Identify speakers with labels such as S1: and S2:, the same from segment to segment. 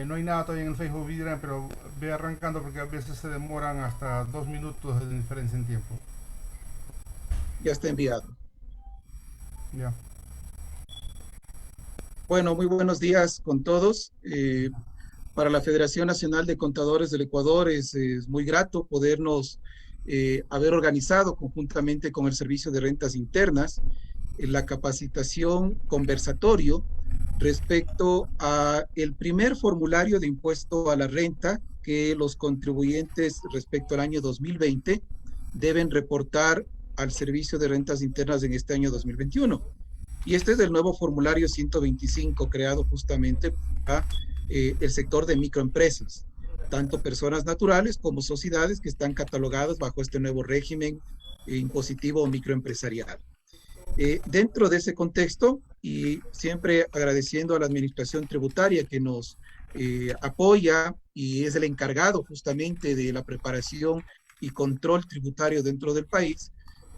S1: No hay nada todavía en el Facebook Vidrian, pero ve arrancando porque a veces se demoran hasta 2 minutos de diferencia en tiempo.
S2: Ya está enviado.
S1: Ya.
S2: Bueno, muy buenos días con todos. Para la Federación Nacional de Contadores del Ecuador es muy grato podernos haber organizado conjuntamente con el Servicio de Rentas Internas la capacitación conversatorio respecto a el primer formulario de impuesto a la renta que los contribuyentes respecto al año 2020 deben reportar al Servicio de Rentas Internas en este año 2021. Y este es el nuevo formulario 125 creado justamente para el sector de microempresas, tanto personas naturales como sociedades que están catalogadas bajo este nuevo régimen impositivo microempresarial. Dentro de ese contexto, y siempre agradeciendo a la Administración Tributaria que nos apoya y es el encargado justamente de la preparación y control tributario dentro del país,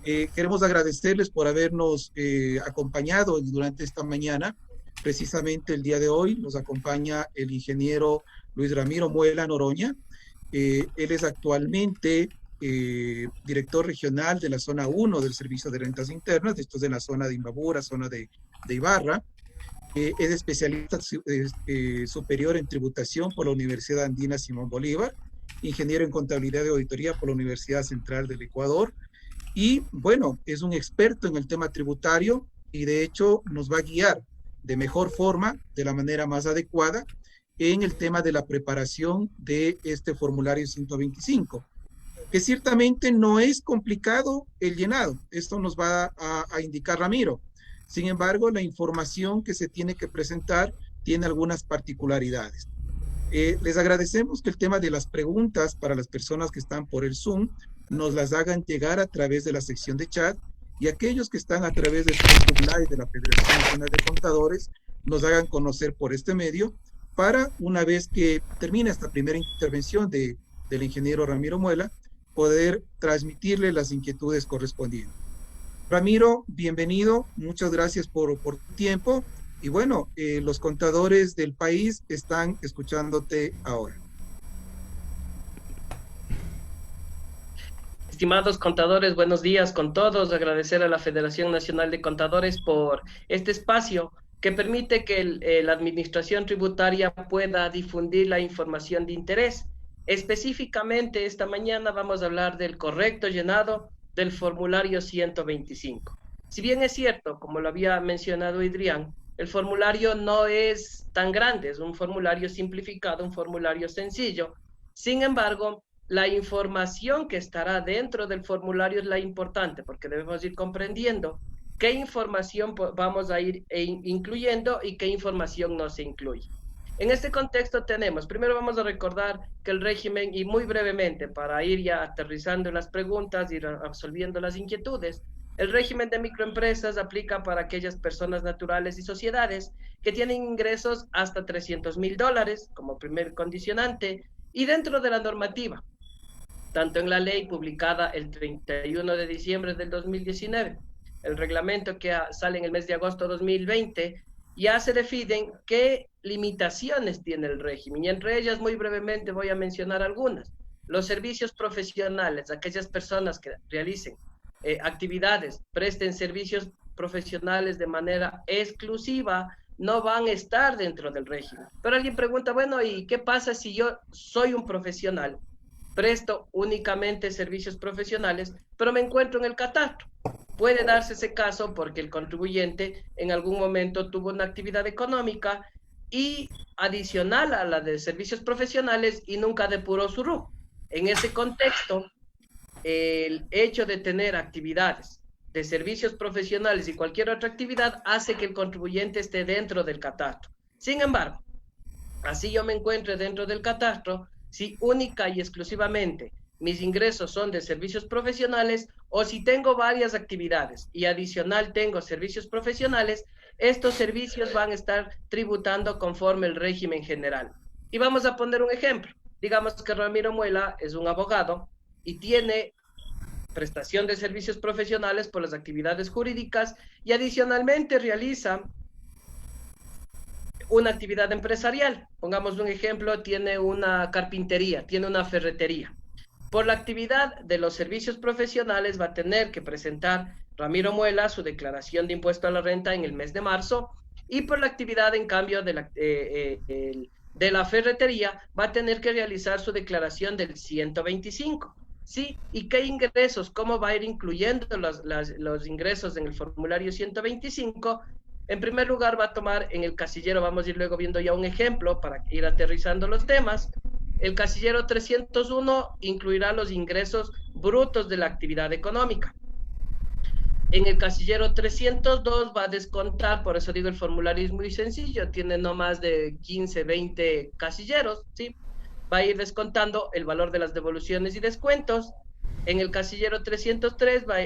S2: queremos agradecerles por habernos acompañado durante esta mañana. Precisamente el día de hoy nos acompaña el ingeniero Luis Ramiro Muela Noroña. Él es actualmente director regional de la zona 1 del Servicio de Rentas Internas, esto es de la zona de Imbabura, zona de Ibarra. Es especialista superior en tributación por la Universidad Andina Simón Bolívar, ingeniero en contabilidad y auditoría por la Universidad Central del Ecuador. Y bueno, es un experto en el tema tributario y de hecho nos va a guiar de mejor forma, de la manera más adecuada, en el tema de la preparación de este formulario 125, que ciertamente no es complicado el llenado. Esto nos va a indicar Ramiro. Sin embargo, la información que se tiene que presentar tiene algunas particularidades. Les agradecemos que el tema de las preguntas para las personas que están por el Zoom nos las hagan llegar a través de la sección de chat y aquellos que están a través del Facebook Live de la Federación Nacional de Contadores nos hagan conocer por este medio para, una vez que termine esta primera intervención del ingeniero Ramiro Muela, poder transmitirle las inquietudes correspondientes. Ramiro, bienvenido, muchas gracias por tu tiempo y bueno, los contadores del país están escuchándote ahora.
S3: Estimados contadores, buenos días con todos. Agradecer a la Federación Nacional de Contadores por este espacio que permite que la Administración Tributaria pueda difundir la información de interés. Específicamente, esta mañana vamos a hablar del correcto llenado del formulario 125. Si bien es cierto, como lo había mencionado Idrián, el formulario no es tan grande, es un formulario simplificado, un formulario sencillo. Sin embargo, la información que estará dentro del formulario es la importante, porque debemos ir comprendiendo qué información vamos a ir incluyendo y qué información no se incluye. En este contexto tenemos, primero vamos a recordar que el régimen, y muy brevemente, para ir ya aterrizando las preguntas, ir absolviendo las inquietudes, el régimen de microempresas aplica para aquellas personas naturales y sociedades que tienen ingresos hasta $300,000 como primer condicionante, y dentro de la normativa, tanto en la ley publicada el 31 de diciembre del 2019, el reglamento que sale en el mes de agosto de 2020, ya se definen qué limitaciones tiene el régimen, y entre ellas muy brevemente voy a mencionar algunas. Los servicios profesionales, aquellas personas que realicen actividades, presten servicios profesionales de manera exclusiva, no van a estar dentro del régimen. Pero alguien pregunta, bueno, ¿y qué pasa si yo soy un profesional? Presto únicamente servicios profesionales, pero me encuentro en el catastro. Puede darse ese caso porque el contribuyente en algún momento tuvo una actividad económica y adicional a la de servicios profesionales y nunca depuró su RUC. En ese contexto, el hecho de tener actividades de servicios profesionales y cualquier otra actividad hace que el contribuyente esté dentro del catastro. Sin embargo, así yo me encuentre dentro del catastro, si única y exclusivamente mis ingresos son de servicios profesionales o si tengo varias actividades y adicional tengo servicios profesionales, estos servicios van a estar tributando conforme el régimen general. Y vamos a poner un ejemplo. Digamos que Ramiro Muela es un abogado y tiene prestación de servicios profesionales por las actividades jurídicas y adicionalmente realiza una actividad empresarial. Pongamos un ejemplo, tiene una carpintería, tiene una ferretería. Por la actividad de los servicios profesionales va a tener que presentar Ramiro Muela su declaración de impuesto a la renta en el mes de marzo, y por la actividad, en cambio, de la ferretería va a tener que realizar su declaración del 125. ¿Sí? ¿Y qué ingresos? ¿Cómo va a ir incluyendo los ingresos en el formulario 125? En primer lugar, va a tomar en el casillero, vamos a ir luego viendo ya un ejemplo para ir aterrizando los temas. El casillero 301 incluirá los ingresos brutos de la actividad económica. En el casillero 302 va a descontar, por eso digo, el formulario es muy sencillo, tiene no más de 15, 20 casilleros, ¿sí? Va a ir descontando el valor de las devoluciones y descuentos. En el casillero 303 va a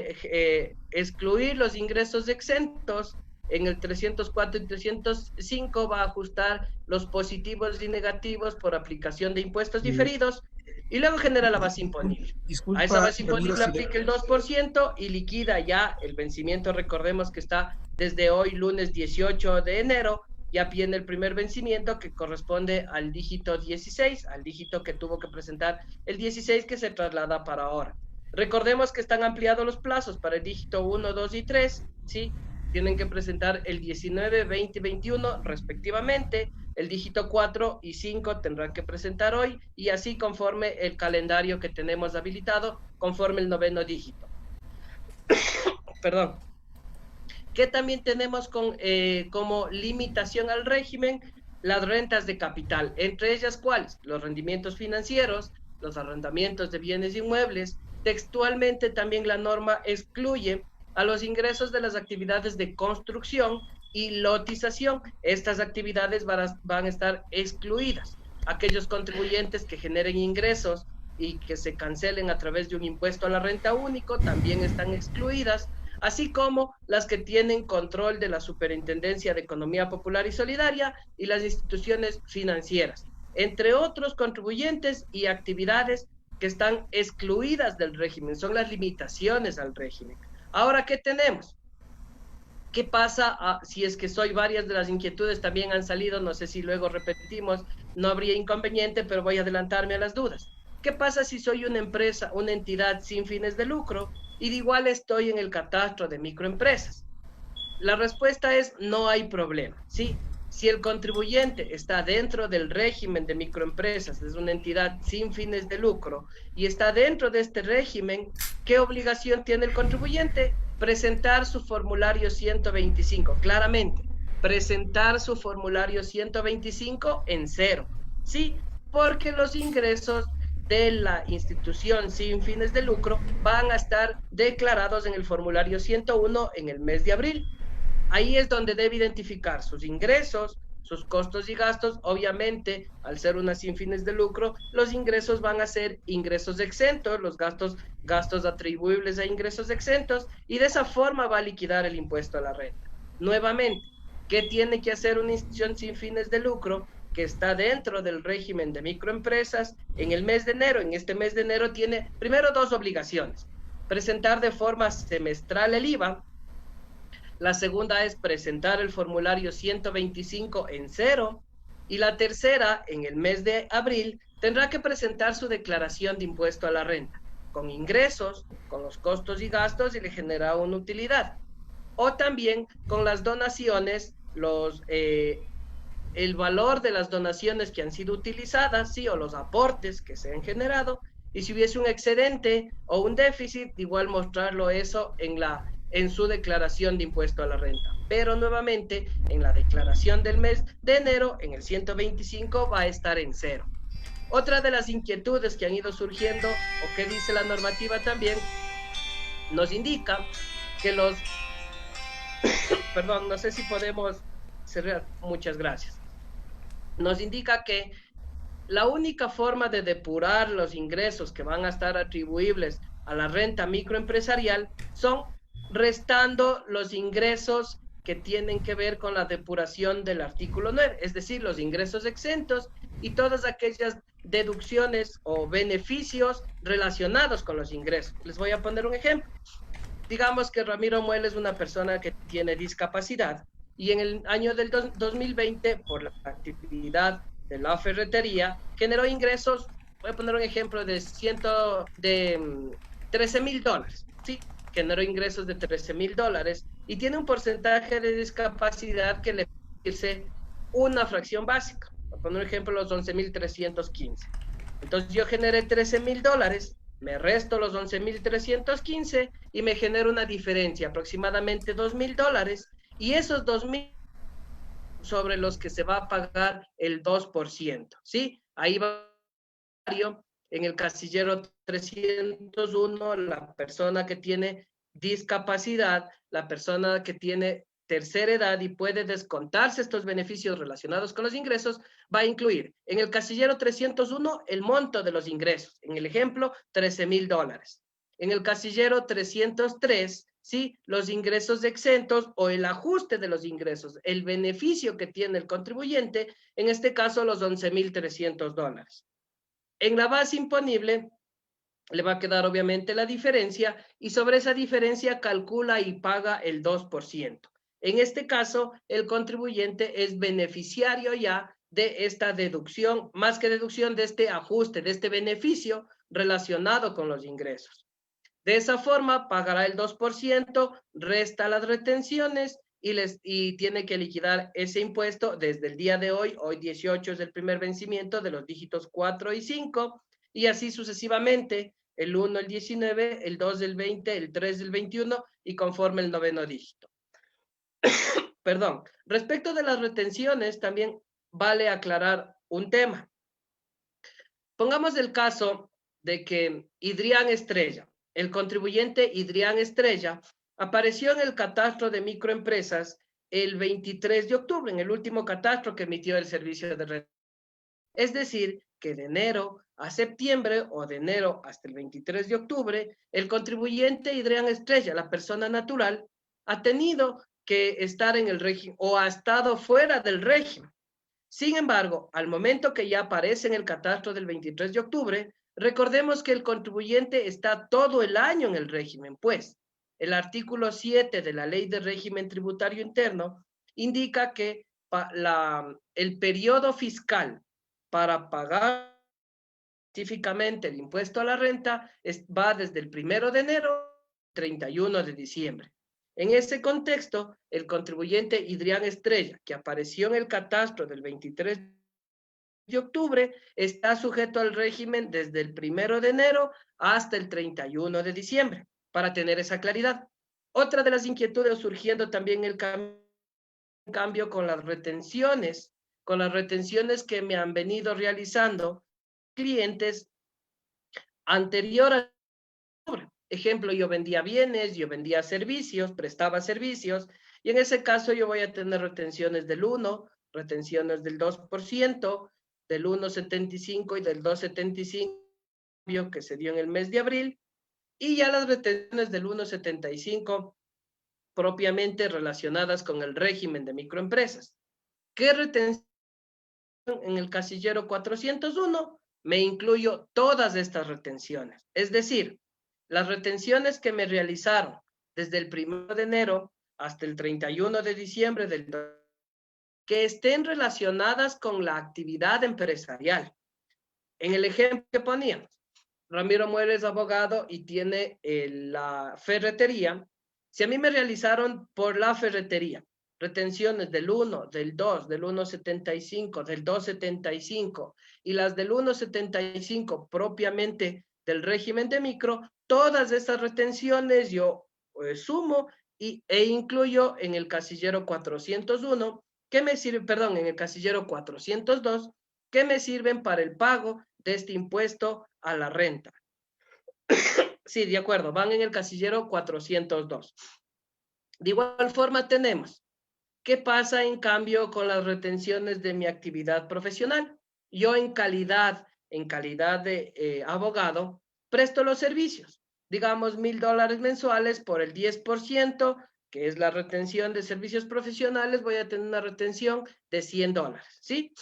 S3: excluir los ingresos exentos. En el 304 y 305 va a ajustar los positivos y negativos por aplicación de impuestos diferidos, y luego genera la base imponible. A esa base imponible aplica el 2% y liquida ya el vencimiento. Recordemos que está desde hoy, lunes 18 de enero, ya viene el primer vencimiento, que corresponde al dígito 16, al dígito que tuvo que presentar el 16, que se traslada para ahora. Recordemos que están ampliados los plazos para el dígito 1, 2 y 3, ¿sí? Tienen que presentar el 19, 20 y 21 respectivamente. El dígito 4 y 5 tendrán que presentar hoy, y así conforme el calendario que tenemos habilitado, conforme el 9º dígito. Perdón. Que también tenemos como limitación al régimen las rentas de capital, entre ellas, ¿cuáles? Los rendimientos financieros, los arrendamientos de bienes inmuebles. Textualmente también la norma excluye a los ingresos de las actividades de construcción y lotización. Estas actividades van a estar excluidas. Aquellos contribuyentes que generen ingresos y que se cancelen a través de un impuesto a la renta único también están excluidas, así como las que tienen control de la Superintendencia de Economía Popular y Solidaria y las instituciones financieras, entre otros contribuyentes y actividades que están excluidas del régimen. Son las limitaciones al régimen. Ahora, ¿qué tenemos? ¿Qué pasa si es que varias de las inquietudes también han salido? No sé si luego repetimos, no habría inconveniente, pero voy a adelantarme a las dudas. ¿Qué pasa si soy una empresa, una entidad sin fines de lucro, y de igual estoy en el catastro de microempresas? La respuesta es: no hay problema, ¿sí? Si el contribuyente está dentro del régimen de microempresas, es una entidad sin fines de lucro, y está dentro de este régimen, ¿qué obligación tiene el contribuyente? Presentar su formulario 125, claramente, presentar su formulario 125 en cero, ¿sí? Porque los ingresos de la institución sin fines de lucro van a estar declarados en el formulario 101 en el mes de abril. Ahí es donde debe identificar sus ingresos, sus costos y gastos. Obviamente, al ser una sin fines de lucro, los ingresos van a ser ingresos exentos, los gastos atribuibles a ingresos exentos, y de esa forma va a liquidar el impuesto a la renta. Nuevamente, ¿qué tiene que hacer una institución sin fines de lucro que está dentro del régimen de microempresas en el mes de enero? En este mes de enero tiene primero dos obligaciones: presentar de forma semestral el IVA. La segunda es presentar el formulario 125 en cero. Y la tercera, en el mes de abril, tendrá que presentar su declaración de impuesto a la renta, con ingresos, con los costos y gastos, y le genera una utilidad. O también con las donaciones, el valor de las donaciones que han sido utilizadas, sí, o los aportes que se han generado. Y si hubiese un excedente o un déficit, igual mostrarlo eso en su declaración de impuesto a la renta. Pero nuevamente, en la declaración del mes de enero, en el 125 va a estar en cero. Otra de las inquietudes que han ido surgiendo, o que dice la normativa también, nos indica que perdón, no sé si podemos cerrar. Muchas gracias. Nos indica que la única forma de depurar los ingresos que van a estar atribuibles a la renta microempresarial son restando los ingresos que tienen que ver con la depuración del artículo 9, es decir, los ingresos exentos y todas aquellas deducciones o beneficios relacionados con los ingresos. Les voy a poner un ejemplo. Digamos que Ramiro Muela es una persona que tiene discapacidad y en el año del 2020, por la actividad de la ferretería, generó ingresos, voy a poner un ejemplo, de $13,000, ¿sí? Generó ingresos de $13,000 y tiene un porcentaje de discapacidad que le dice una fracción básica. Voy a poner un ejemplo, los 11,315. Entonces yo generé $13,000, me resto los 11,315 y me genero una diferencia, aproximadamente $2,000, y esos 2,000 sobre los que se va a pagar el 2%, ¿sí? Ahí va en el casillero 301, la persona que tiene discapacidad, la persona que tiene tercera edad y puede descontarse estos beneficios relacionados con los ingresos, va a incluir en el casillero 301 el monto de los ingresos. En el ejemplo, $13,000. En el casillero 303, ¿sí? Los ingresos exentos o el ajuste de los ingresos, el beneficio que tiene el contribuyente, en este caso los $11,300. En la base imponible le va a quedar obviamente la diferencia y sobre esa diferencia calcula y paga el 2%. En este caso, el contribuyente es beneficiario ya de esta deducción, más que deducción, de este ajuste, de este beneficio relacionado con los ingresos. De esa forma, pagará el 2%, resta las retenciones y tiene que liquidar ese impuesto desde el día de hoy. Hoy 18 es el primer vencimiento de los dígitos 4 y 5, y así sucesivamente, el 1 el 19, el 2 el 20, el 3 el 21 y conforme el noveno dígito. Perdón. Respecto de las retenciones, también vale aclarar un tema. Pongamos el caso de que Idrián Estrella, el contribuyente Idrián Estrella, apareció en el catastro de microempresas el 23 de octubre, en el último catastro que emitió el Servicio de Red. Es decir, que de enero a septiembre o de enero hasta el 23 de octubre, el contribuyente Idrián Estrella, la persona natural, ha tenido que estar en el régimen o ha estado fuera del régimen. Sin embargo, al momento que ya aparece en el catastro del 23 de octubre, recordemos que el contribuyente está todo el año en el régimen, pues el artículo 7 de la Ley de Régimen Tributario Interno indica que el periodo fiscal para pagar específicamente el impuesto a la renta va desde el 1 de enero al 31 de diciembre. En ese contexto, el contribuyente Idrián Estrella, que apareció en el catastro del 23 de octubre, está sujeto al régimen desde el 1 de enero hasta el 31 de diciembre, para tener esa claridad. Otra de las inquietudes surgiendo también el cambio con las retenciones que me han venido realizando clientes anterior a octubre. Ejemplo, yo vendía bienes, yo vendía servicios, prestaba servicios, y en ese caso yo voy a tener retenciones del 1, retenciones del 2%, del 1,75 y del 2,75 que se dio en el mes de abril, y ya las retenciones del 1,75 propiamente relacionadas con el régimen de microempresas. ¿Qué retención? En el casillero 401 me incluyo todas estas retenciones, es decir, las retenciones que me realizaron desde el 1 de enero hasta el 31 de diciembre que estén relacionadas con la actividad empresarial. En el ejemplo que poníamos, Ramiro Mueller es abogado y tiene la ferretería. Si a mí me realizaron por la ferretería retenciones del 1, del 2, del 1,75, del 2,75 y las del 1,75 propiamente del régimen de micro, todas esas retenciones yo sumo e incluyo en el casillero 401, que me sirve, perdón, en el casillero 402, que me sirven para el pago de este impuesto a la renta. Sí, de acuerdo, van en el casillero 402. De igual forma tenemos, ¿qué pasa en cambio con las retenciones de mi actividad profesional? Yo en calidad de abogado, presto los servicios, digamos $1,000 mensuales por el 10%, que es la retención de servicios profesionales, voy a tener una retención de $100, ¿sí?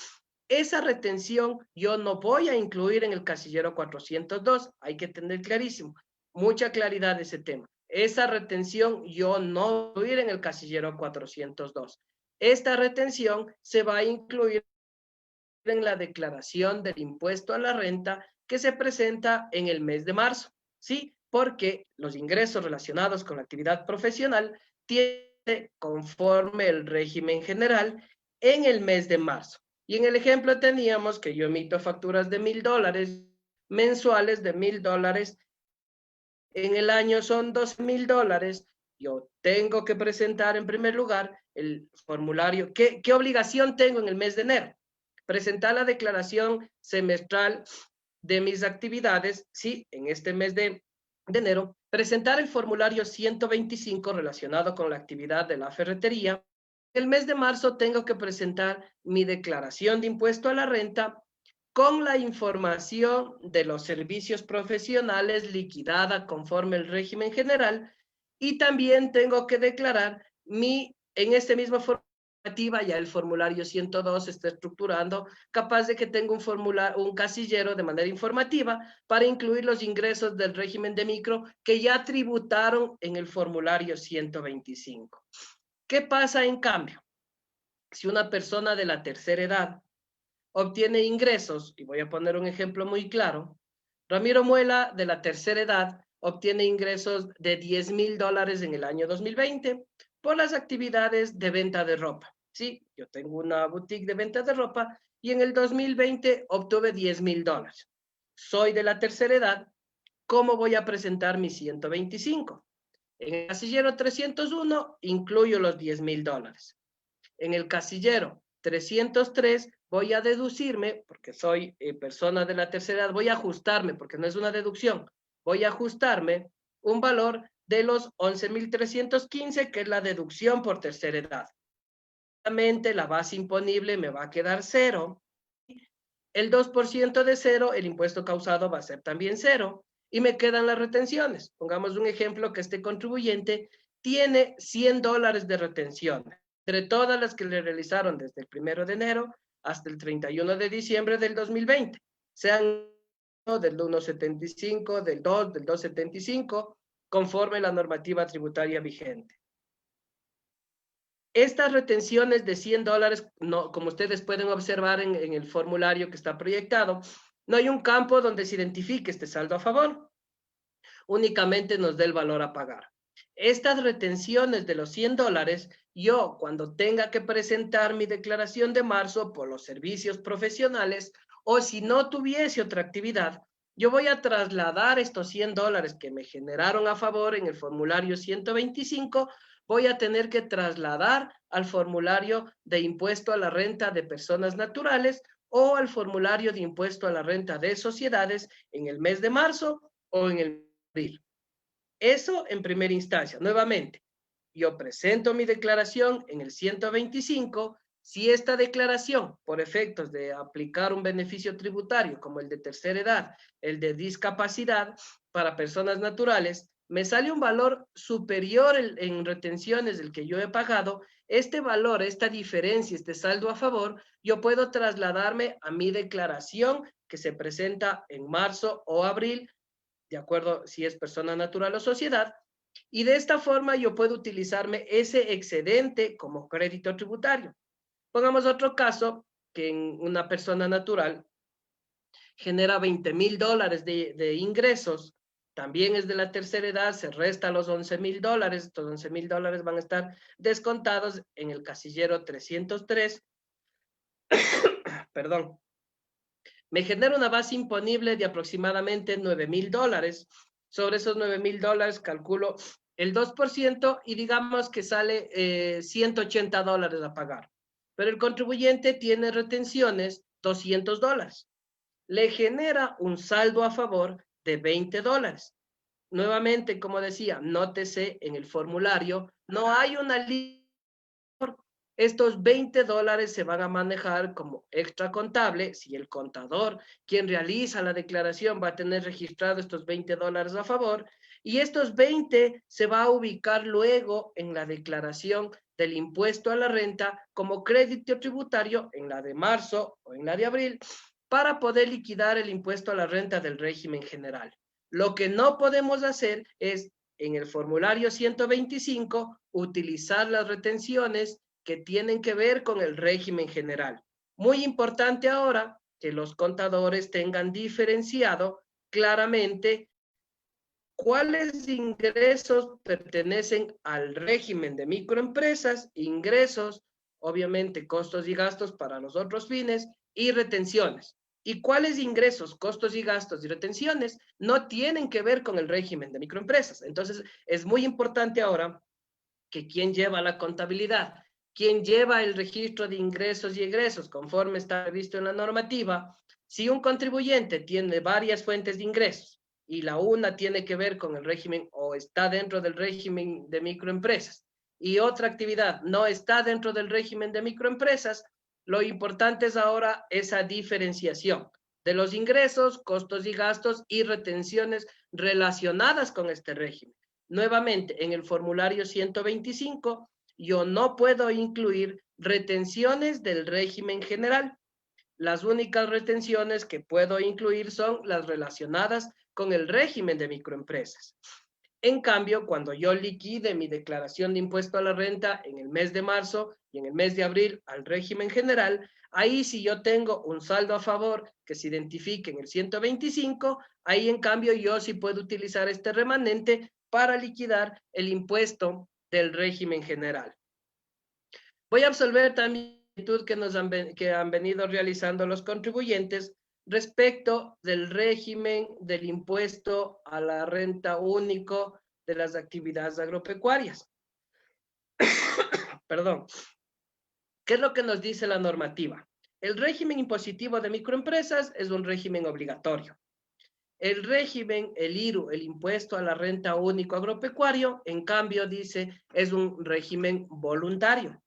S3: Esa retención yo no voy a incluir en el casillero 402, hay que tener clarísimo, mucha claridad de ese tema. Esa retención yo no voy a incluir en el casillero 402. esta retención se va a incluir en la declaración del impuesto a la renta que se presenta en el mes de marzo, ¿sí? Porque los ingresos relacionados con la actividad profesional tienen conforme el régimen general en el mes de marzo. Y en el ejemplo teníamos que yo emito facturas de $1,000 mensuales de $1,000. En el año son $12,000. Yo tengo que presentar en primer lugar el formulario. ¿Qué obligación tengo en el mes de enero? Presentar la declaración semestral de mis actividades, sí, en este mes de enero, presentar el formulario 125 relacionado con la actividad de la ferretería. El mes de marzo tengo que presentar mi declaración de impuesto a la renta con la información de los servicios profesionales liquidada conforme el régimen general, y también tengo que declarar en este mismo formulario, ya el formulario 102 se está estructurando, capaz de que tenga un casillero de manera informativa para incluir los ingresos del régimen de micro que ya tributaron en el formulario 125. ¿Qué pasa en cambio? Si una persona de la tercera edad obtiene ingresos, y voy a poner un ejemplo muy claro, Ramiro Muela, de la tercera edad, obtiene ingresos de $10,000 en el año 2020 por las actividades de venta de ropa. Sí, yo tengo una boutique de venta de ropa y en el 2020 obtuve $10,000. Soy de la tercera edad, ¿cómo voy a presentar mi 125? En el casillero 301 incluyo los $10,000. En el casillero 303 voy a deducirme, porque soy persona de la tercera edad, voy a ajustarme, porque no es una deducción, voy a ajustarme un valor de los 11,315, que es la deducción por tercera edad. Obviamente la base imponible me va a quedar 0. El 2% de 0, el impuesto causado va a ser también 0. Y me quedan las retenciones. Pongamos un ejemplo que este contribuyente tiene $100 de retención, entre todas las que le realizaron desde el 1 de enero hasta el 31 de diciembre del 2020, sean del 1,75, del 2, del 2,75, conforme la normativa tributaria vigente. Estas retenciones de $100, no, como ustedes pueden observar en el formulario que está proyectado, no hay un campo donde se identifique este saldo a favor, únicamente nos da el valor a pagar. Estas retenciones de los $100, yo cuando tenga que presentar mi declaración de marzo por los servicios profesionales, o si no tuviese otra actividad, yo voy a trasladar estos $100 que me generaron a favor en el formulario 125, voy a tener que trasladar al formulario de impuesto a la renta de personas naturales o al formulario de impuesto a la renta de sociedades en el mes de marzo o en el mes de abril. Eso en primera instancia. Nuevamente, yo presento mi declaración en el 125. Si esta declaración, por efectos de aplicar un beneficio tributario como el de tercera edad, el de discapacidad para personas naturales, me sale un valor superior en retenciones del que yo he pagado, este valor, esta diferencia, este saldo a favor, yo puedo trasladarme a mi declaración que se presenta en marzo o abril, de acuerdo si es persona natural o sociedad, y de esta forma yo puedo utilizarme ese excedente como crédito tributario. Pongamos otro caso, que en una persona natural genera $20,000 de ingresos, también es de la tercera edad, se resta los $11,000, estos $11,000 van a estar descontados en el casillero 303, perdón, me genera una base imponible de aproximadamente $9,000. Sobre esos $9,000 calculo el 2% y digamos que sale $180 a pagar. Pero el contribuyente tiene retenciones $200. Le genera un saldo a favor de $20. Nuevamente, como decía, nótese en el formulario, no hay una línea. Estos $20 se van a manejar como extra contable. Si el contador, quien realiza la declaración, va a tener registrado estos $20 a favor, y estos 20 se va a ubicar luego en la declaración del impuesto a la renta como crédito tributario en la de marzo o en la de abril, para poder liquidar el impuesto a la renta del régimen general. Lo que no podemos hacer es, en el formulario 125, utilizar las retenciones que tienen que ver con el régimen general. Muy importante ahora que los contadores tengan diferenciado claramente cuáles ingresos pertenecen al régimen de microempresas, ingresos, obviamente costos y gastos para los otros fines, y retenciones. Y cuáles ingresos, costos y gastos y retenciones no tienen que ver con el régimen de microempresas. Entonces, es muy importante ahora que quien lleva la contabilidad, quien lleva el registro de ingresos y egresos, conforme está previsto en la normativa, si un contribuyente tiene varias fuentes de ingresos y la una tiene que ver con el régimen o está dentro del régimen de microempresas y otra actividad no está dentro del régimen de microempresas, lo importante es ahora esa diferenciación de los ingresos, costos y gastos y retenciones relacionadas con este régimen. Nuevamente, en el formulario 125, yo no puedo incluir retenciones del régimen general. Las únicas retenciones que puedo incluir son las relacionadas con el régimen de microempresas. En cambio, cuando yo liquide mi declaración de impuesto a la renta en el mes de marzo y en el mes de abril al régimen general, ahí si yo tengo un saldo a favor que se identifique en el 125, ahí en cambio yo sí puedo utilizar este remanente para liquidar el impuesto del régimen general. Voy a absolver también que han venido realizando los contribuyentes respecto del régimen del impuesto a la renta único de las actividades agropecuarias. Perdón. ¿Qué es lo que nos dice la normativa? El régimen impositivo de microempresas es un régimen obligatorio. El régimen, el IRU, el impuesto a la renta único agropecuario, en cambio dice, es un régimen voluntario.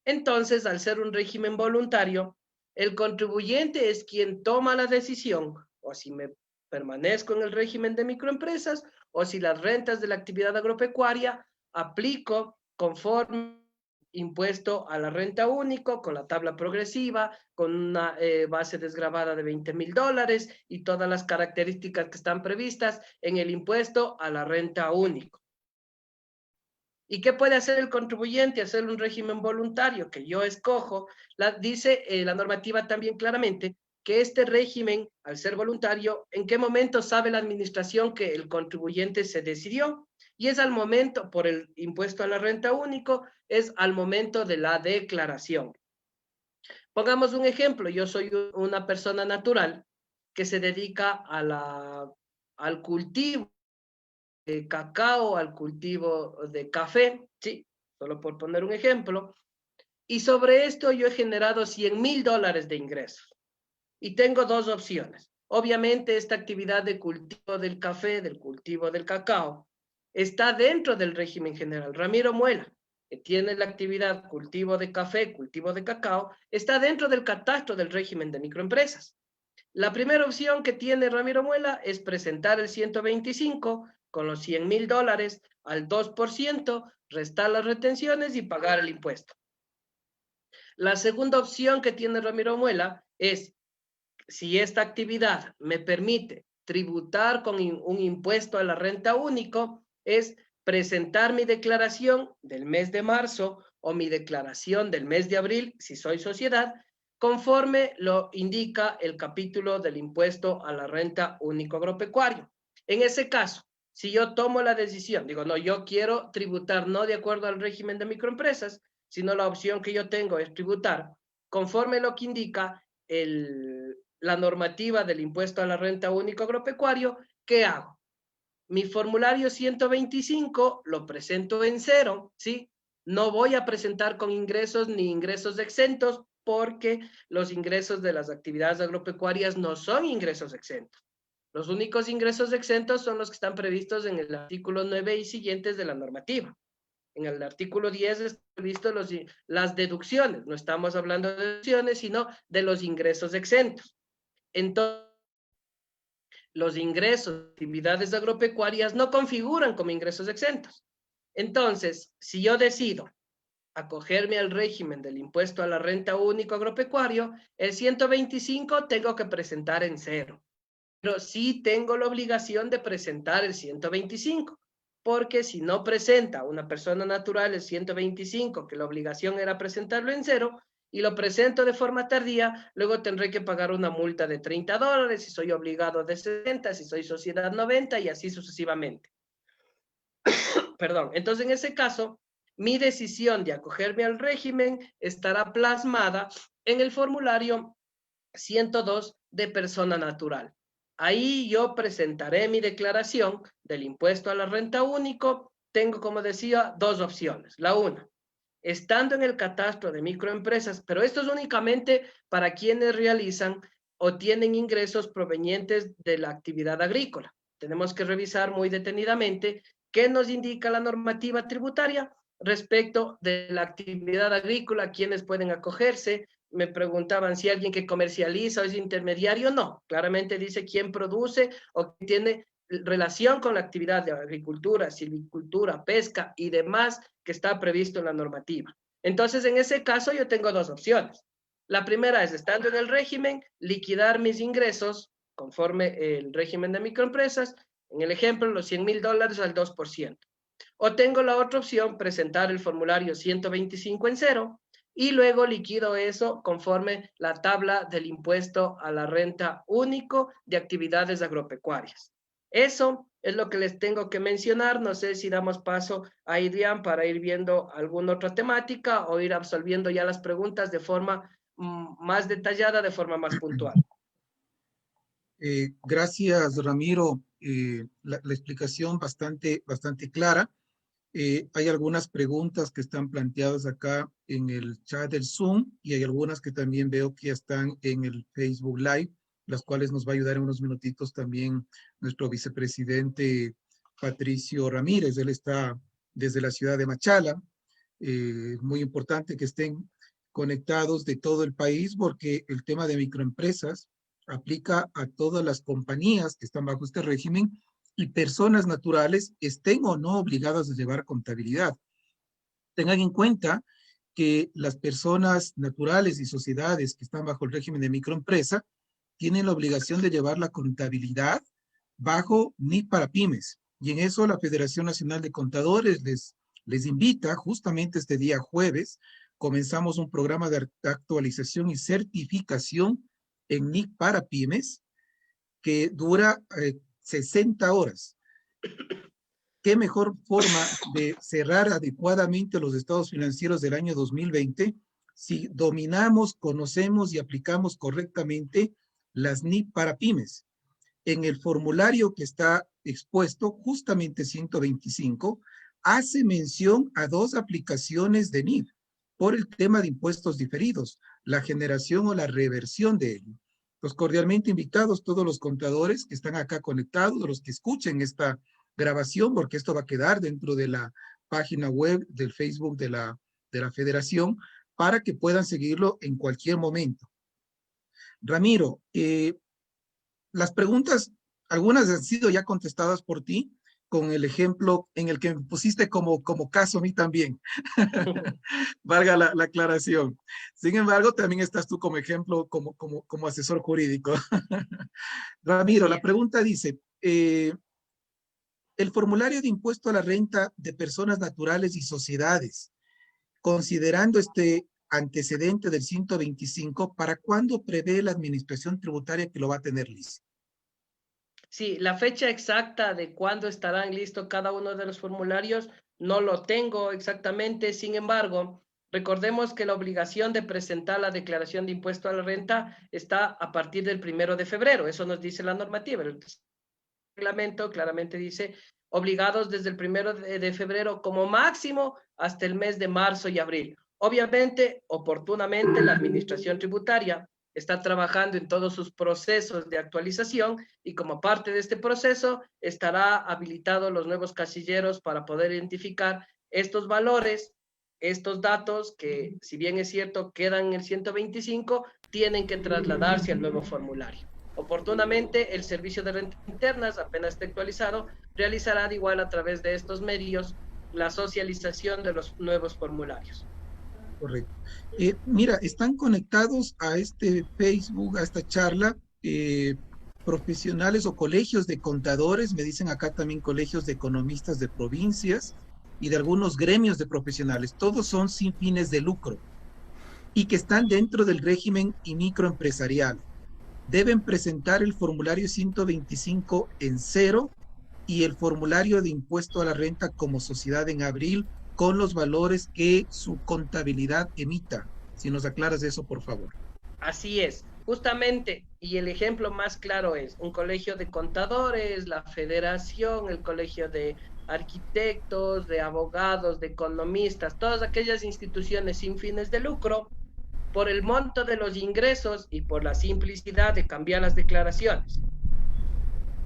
S3: Entonces, al ser un régimen voluntario, el contribuyente es quien toma la decisión, o si me permanezco en el régimen de microempresas, o si las rentas de la actividad agropecuaria aplico conforme impuesto a la renta único, con la tabla progresiva, con una base desgravada de $20,000 y todas las características que están previstas en el impuesto a la renta único. ¿Y qué puede hacer el contribuyente? Hacer un régimen voluntario que yo escojo. Dice la normativa también claramente que este régimen, al ser voluntario, ¿en qué momento sabe la administración que el contribuyente se decidió? Y es al momento, por el impuesto a la renta único, es al momento de la declaración. Pongamos un ejemplo. Yo soy una persona natural que se dedica al cultivo de cacao, al cultivo de café, sí, solo por poner un ejemplo. Y sobre esto yo he generado $100,000 de ingresos. Y tengo dos opciones. Obviamente esta actividad de cultivo del café, del cultivo del cacao, está dentro del régimen general. Ramiro Muela, que tiene la actividad cultivo de café, cultivo de cacao, está dentro del catastro del régimen de microempresas. La primera opción que tiene Ramiro Muela es presentar el 125 con los $100,000 al 2%, restar las retenciones y pagar el impuesto. La segunda opción que tiene Ramiro Muela es, si esta actividad me permite tributar con un impuesto a la renta único, es presentar mi declaración del mes de marzo o mi declaración del mes de abril, si soy sociedad, conforme lo indica el capítulo del impuesto a la renta único agropecuario. En ese caso, si yo tomo la decisión, digo, no, yo quiero tributar no de acuerdo al régimen de microempresas, sino la opción que yo tengo es tributar conforme lo que indica la normativa del impuesto a la renta único agropecuario, ¿qué hago? Mi formulario 125 lo presento en cero, ¿sí? No voy a presentar con ingresos ni ingresos exentos porque los ingresos de las actividades agropecuarias no son ingresos exentos. Los únicos ingresos exentos son los que están previstos en el artículo 9 y siguientes de la normativa. En el artículo 10 están previstos las deducciones. No estamos hablando de deducciones, sino de los ingresos exentos. Entonces, los ingresos de actividades agropecuarias no configuran como ingresos exentos. Entonces, si yo decido acogerme al régimen del impuesto a la renta único agropecuario, el 125 tengo que presentar en cero. Pero sí tengo la obligación de presentar el 125. porque si no presenta una persona natural el 125, que la obligación era presentarlo en cero, y lo presento de forma tardía, luego tendré que pagar una multa de $30, si soy obligado de 60, si soy sociedad 90, y así sucesivamente. Perdón, entonces en ese caso, mi decisión de acogerme al régimen estará plasmada en el formulario 102 de persona natural. Ahí yo presentaré mi declaración del impuesto a la renta único. Tengo, como decía, dos opciones. La una, estando en el catastro de microempresas, pero esto es únicamente para quienes realizan o tienen ingresos provenientes de la actividad agrícola. Tenemos que revisar muy detenidamente qué nos indica la normativa tributaria respecto de la actividad agrícola, quiénes pueden acogerse. Me preguntaban si alguien que comercializa o es intermediario. No, claramente dice quién produce o tiene relación con la actividad de agricultura, silvicultura, pesca y demás que está previsto en la normativa. Entonces, en ese caso, yo tengo dos opciones. La primera es, estando en el régimen, liquidar mis ingresos conforme el régimen de microempresas, en el ejemplo, los $100,000 al 2%. O tengo la otra opción, presentar el formulario 125 en cero, y luego liquido eso conforme la tabla del impuesto a la renta único de actividades agropecuarias. Eso es lo que les tengo que mencionar. No sé si damos paso a Adrián para ir viendo alguna otra temática o ir absolviendo ya las preguntas de forma más detallada, de forma más puntual.
S2: Gracias, Ramiro. La explicación bastante clara. Hay algunas preguntas que están planteadas acá en el chat del Zoom y hay algunas que también veo que están en el Facebook Live, las cuales nos va a ayudar en unos minutitos también nuestro vicepresidente Patricio Ramírez. Él está desde la ciudad de Machala. Muy importante que estén conectados de todo el país porque el tema de microempresas aplica a todas las compañías que están bajo este régimen y personas naturales estén o no obligadas a llevar contabilidad. Tengan en cuenta que las personas naturales y sociedades que están bajo el régimen de microempresa tienen la obligación de llevar la contabilidad bajo NIC para pymes. Y en eso la Federación Nacional de Contadores les invita, justamente este día jueves, comenzamos un programa de actualización y certificación en NIC para pymes que dura 60 horas. ¿Qué mejor forma de cerrar adecuadamente los estados financieros del año 2020 si dominamos, conocemos y aplicamos correctamente las NIC para pymes? En el formulario que está expuesto, justamente 125, hace mención a dos aplicaciones de NIC por el tema de impuestos diferidos, la generación o la reversión de ello. Los cordialmente invitados todos los contadores que están acá conectados, los que escuchen esta grabación, porque esto va a quedar dentro de la página web del Facebook de la Federación, para que puedan seguirlo en cualquier momento. Ramiro, las preguntas, algunas han sido ya contestadas por ti, con el ejemplo en el que me pusiste como caso a mí también. Valga la aclaración. Sin embargo, también estás tú como ejemplo, como asesor jurídico. Ramiro, la pregunta dice, el formulario de impuesto a la renta de personas naturales y sociedades, considerando este antecedente del 125, ¿para cuándo prevé la administración tributaria que lo va a tener listo?
S3: Sí, la fecha exacta de cuándo estarán listos cada uno de los formularios no lo tengo exactamente. Sin embargo, recordemos que la obligación de presentar la declaración de impuesto a la renta está a partir del 1 de febrero. Eso nos dice la normativa. El reglamento claramente dice obligados desde el 1 de febrero como máximo hasta el mes de marzo y abril. Obviamente, oportunamente, la administración tributaria está trabajando en todos sus procesos de actualización y como parte de este proceso estará habilitados los nuevos casilleros para poder identificar estos valores, estos datos que, si bien es cierto, quedan en el 125, tienen que trasladarse al nuevo formulario. Oportunamente, el Servicio de Rentas Internas, apenas esté actualizado, realizará de igual a través de estos medios la socialización de los nuevos formularios.
S2: Correcto. Mira, están conectados a este Facebook, a esta charla, profesionales o colegios de contadores, me dicen acá también colegios de economistas de provincias y de algunos gremios de profesionales. Todos son sin fines de lucro y que están dentro del régimen y microempresarial. Deben presentar el formulario 125 en cero y el formulario de impuesto a la renta como sociedad en abril con los valores que su contabilidad emita. Si nos aclaras eso, por favor.
S3: Así es, justamente, y el ejemplo más claro es un colegio de contadores, la federación, el colegio de arquitectos, de abogados, de economistas, todas aquellas instituciones sin fines de lucro, por el monto de los ingresos y por la simplicidad de cambiar las declaraciones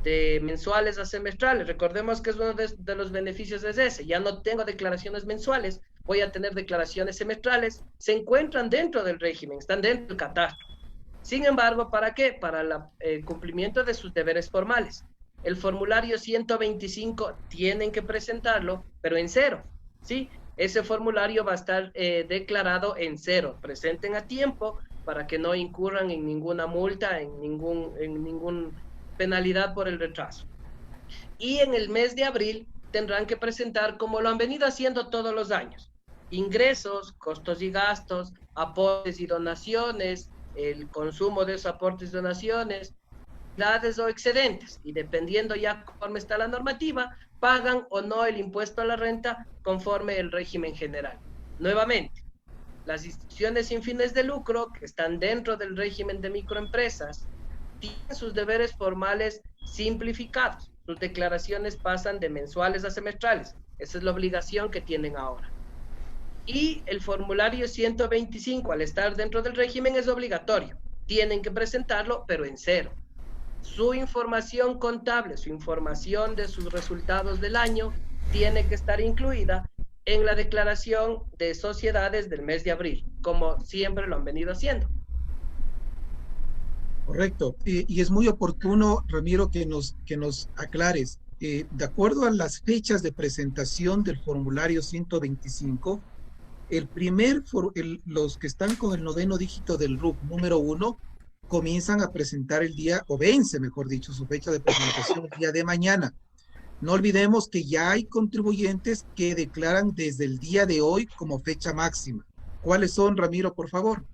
S3: de mensuales a semestrales. Recordemos que es uno de los beneficios es ese. Ya no tengo declaraciones mensuales, voy a tener declaraciones semestrales. Se encuentran dentro del régimen, están dentro del catastro. Sin embargo, ¿para qué? Para el cumplimiento de sus deberes formales. El formulario 125 tienen que presentarlo, pero en cero, ¿sí? Ese formulario va a estar declarado en cero. Presenten a tiempo para que no incurran en ninguna multa, en ningún penalidad por el retraso. Y en el mes de abril tendrán que presentar, como lo han venido haciendo todos los años, ingresos, costos y gastos, aportes y donaciones, el consumo de esos aportes y donaciones, utilidades o excedentes, y dependiendo ya conforme está la normativa, pagan o no el impuesto a la renta conforme el régimen general. Nuevamente, las instituciones sin fines de lucro que están dentro del régimen de microempresas tienen sus deberes formales simplificados. Sus declaraciones pasan de mensuales a semestrales. Esa es la obligación que tienen ahora. Y el formulario 125, al estar dentro del régimen, es obligatorio. Tienen que presentarlo, pero en cero. Su información contable, su información de sus resultados del año, tiene que estar incluida en la declaración de sociedades del mes de abril, como siempre lo han venido haciendo.
S2: Correcto. Y es muy oportuno, Ramiro, que nos aclares. De acuerdo a las fechas de presentación del formulario 125, los que están con el noveno dígito del RUC número 1 comienzan a presentar el día, o vence, mejor dicho, su fecha de presentación el día de mañana. No olvidemos que ya hay contribuyentes que declaran desde el día de hoy como fecha máxima. ¿Cuáles son, Ramiro, por favor?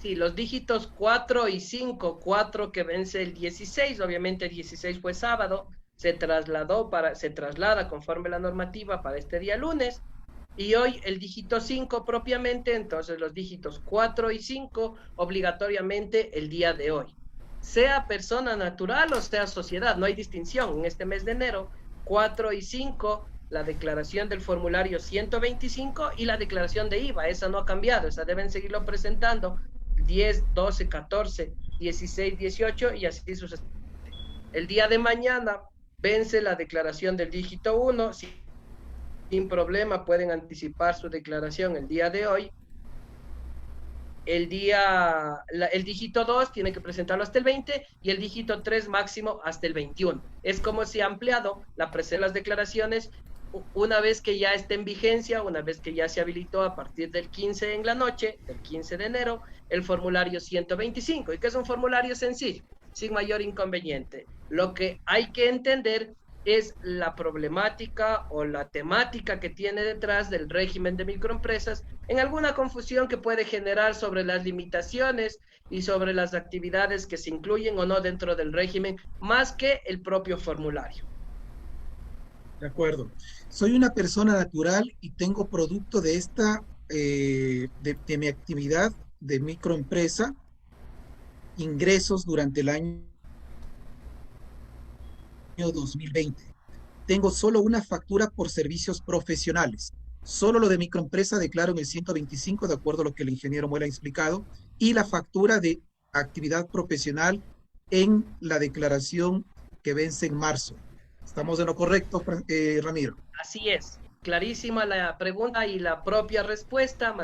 S3: Sí, los dígitos 4 y 5, 4 que vence el 16, obviamente el 16 fue sábado, se traslada conforme la normativa para este día lunes, y hoy el dígito 5 propiamente, entonces los dígitos 4 y 5 obligatoriamente el día de hoy. Sea persona natural o sea sociedad, no hay distinción. En este mes de enero, 4 y 5, la declaración del formulario 125 y la declaración de IVA, esa no ha cambiado, esa deben seguirlo presentando 10, 12, 14, 16, 18 y así sucesivamente. El día de mañana vence la declaración del dígito 1, sin problema pueden anticipar su declaración el día de hoy. El dígito 2 tiene que presentarlo hasta el 20 y el dígito 3 máximo hasta el 21. Es como si ha ampliado la presentación de las declaraciones una vez que ya esté en vigencia, una vez que ya se habilitó a partir del 15 en la noche, del 15 de enero, el formulario 125, y que es un formulario sencillo, sin mayor inconveniente. Lo que hay que entender es la problemática o la temática que tiene detrás del régimen de microempresas, en alguna confusión que puede generar sobre las limitaciones y sobre las actividades que se incluyen o no dentro del régimen, más que el propio formulario.
S2: De acuerdo. Soy una persona natural y tengo producto de esta, de mi actividad de microempresa, ingresos durante el año 2020. Tengo solo una factura por servicios profesionales. Solo lo de microempresa declaro en el 125, de acuerdo a lo que el ingeniero Muela ha explicado, y la factura de actividad profesional en la declaración que vence en marzo. ¿Estamos en lo correcto, Ramiro?
S3: Así es. Clarísima la pregunta y la propia respuesta,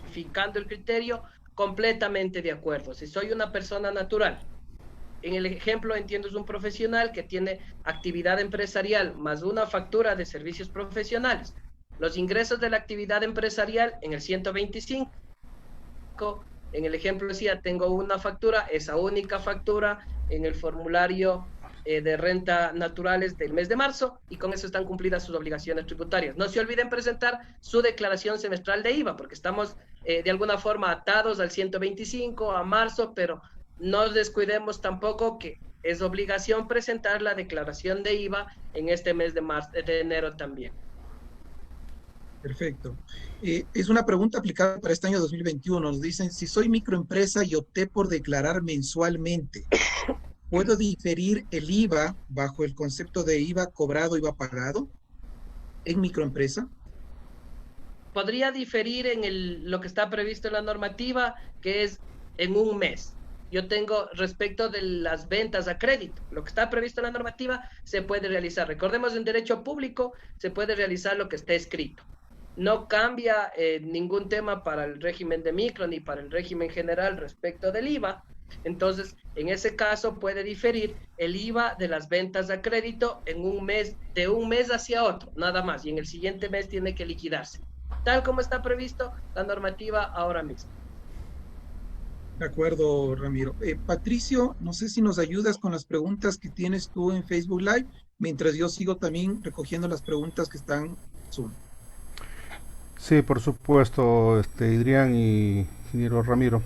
S3: modificando el criterio, completamente de acuerdo. Si soy una persona natural, en el ejemplo entiendo es un profesional que tiene actividad empresarial más una factura de servicios profesionales. Los ingresos de la actividad empresarial en el 125 En el ejemplo decía, tengo una factura, esa única factura en el formulario de renta naturales del mes de marzo, y con eso están cumplidas sus obligaciones tributarias. No se olviden presentar su declaración semestral de IVA, porque estamos de alguna forma atados al 125, a marzo, pero no descuidemos tampoco que es obligación presentar la declaración de IVA en este mes de enero también.
S2: Perfecto. Es una pregunta aplicada para este año 2021. Nos dicen, si soy microempresa y opté por declarar mensualmente, ¿puedo diferir el IVA bajo el concepto de IVA cobrado, IVA pagado en microempresa?
S3: Podría diferir en lo que está previsto en la normativa, que es en un mes. Yo tengo respecto de las ventas a crédito, lo que está previsto en la normativa se puede realizar. Recordemos, en derecho público se puede realizar lo que esté escrito. No cambia ningún tema para el régimen de micro ni para el régimen general respecto del IVA. Entonces, en ese caso puede diferir el IVA de las ventas a crédito en un mes, de un mes hacia otro, nada más, y en el siguiente mes tiene que liquidarse, tal como está previsto la normativa ahora mismo.
S2: De acuerdo, Ramiro. Patricio, no sé si nos ayudas con las preguntas que tienes tú en Facebook Live, mientras yo sigo también recogiendo las preguntas que están en Zoom.
S1: Sí, por supuesto, Adrián y ingeniero Ramiro.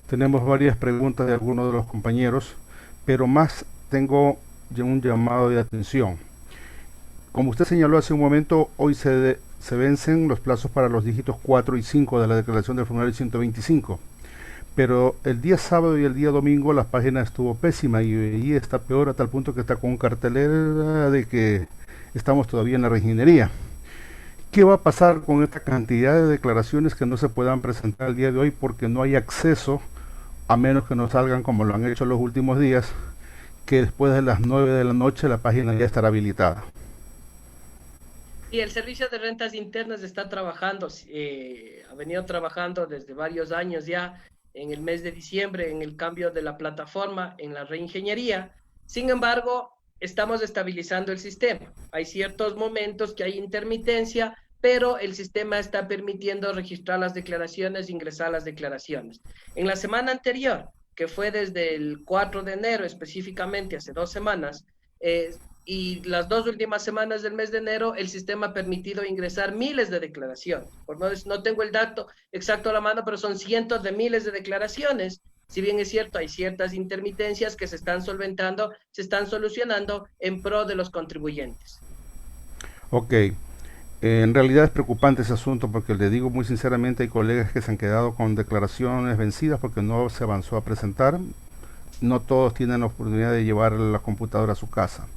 S1: Tenemos varias preguntas de algunos de los compañeros, pero más tengo un llamado de atención. Como usted señaló hace un momento, hoy se vencen los plazos para los dígitos 4 y 5 de la declaración del formulario 125. Pero el día sábado y el día domingo la página estuvo pésima y está peor, a tal punto que está con cartelera de que estamos todavía en la reginería. ¿Qué va a pasar con esta cantidad de declaraciones que no se puedan presentar el día de hoy porque no hay acceso, a menos que no salgan como lo han hecho los últimos días, que después de las 9 de la noche la página ya estará habilitada?
S3: Y el Servicio de Rentas Internas está trabajando, ha venido trabajando desde varios años ya, en el mes de diciembre, en el cambio de la plataforma, en la reingeniería. Sin embargo, estamos estabilizando el sistema. Hay ciertos momentos que hay intermitencia, pero el sistema está permitiendo registrar las declaraciones, ingresar las declaraciones. En la semana anterior, que fue desde el 4 de enero, específicamente hace 2 semanas, y las 2 últimas semanas del mes de enero, el sistema ha permitido ingresar miles de declaraciones. No tengo el dato exacto a la mano, pero son cientos de miles de declaraciones. Si bien es cierto, hay ciertas intermitencias que se están solventando, se están solucionando en pro de los contribuyentes.
S1: Ok. En realidad es preocupante ese asunto porque le digo muy sinceramente, hay colegas que se han quedado con declaraciones vencidas porque no se avanzó a presentar. No todos tienen la oportunidad de llevar la computadora a su casa.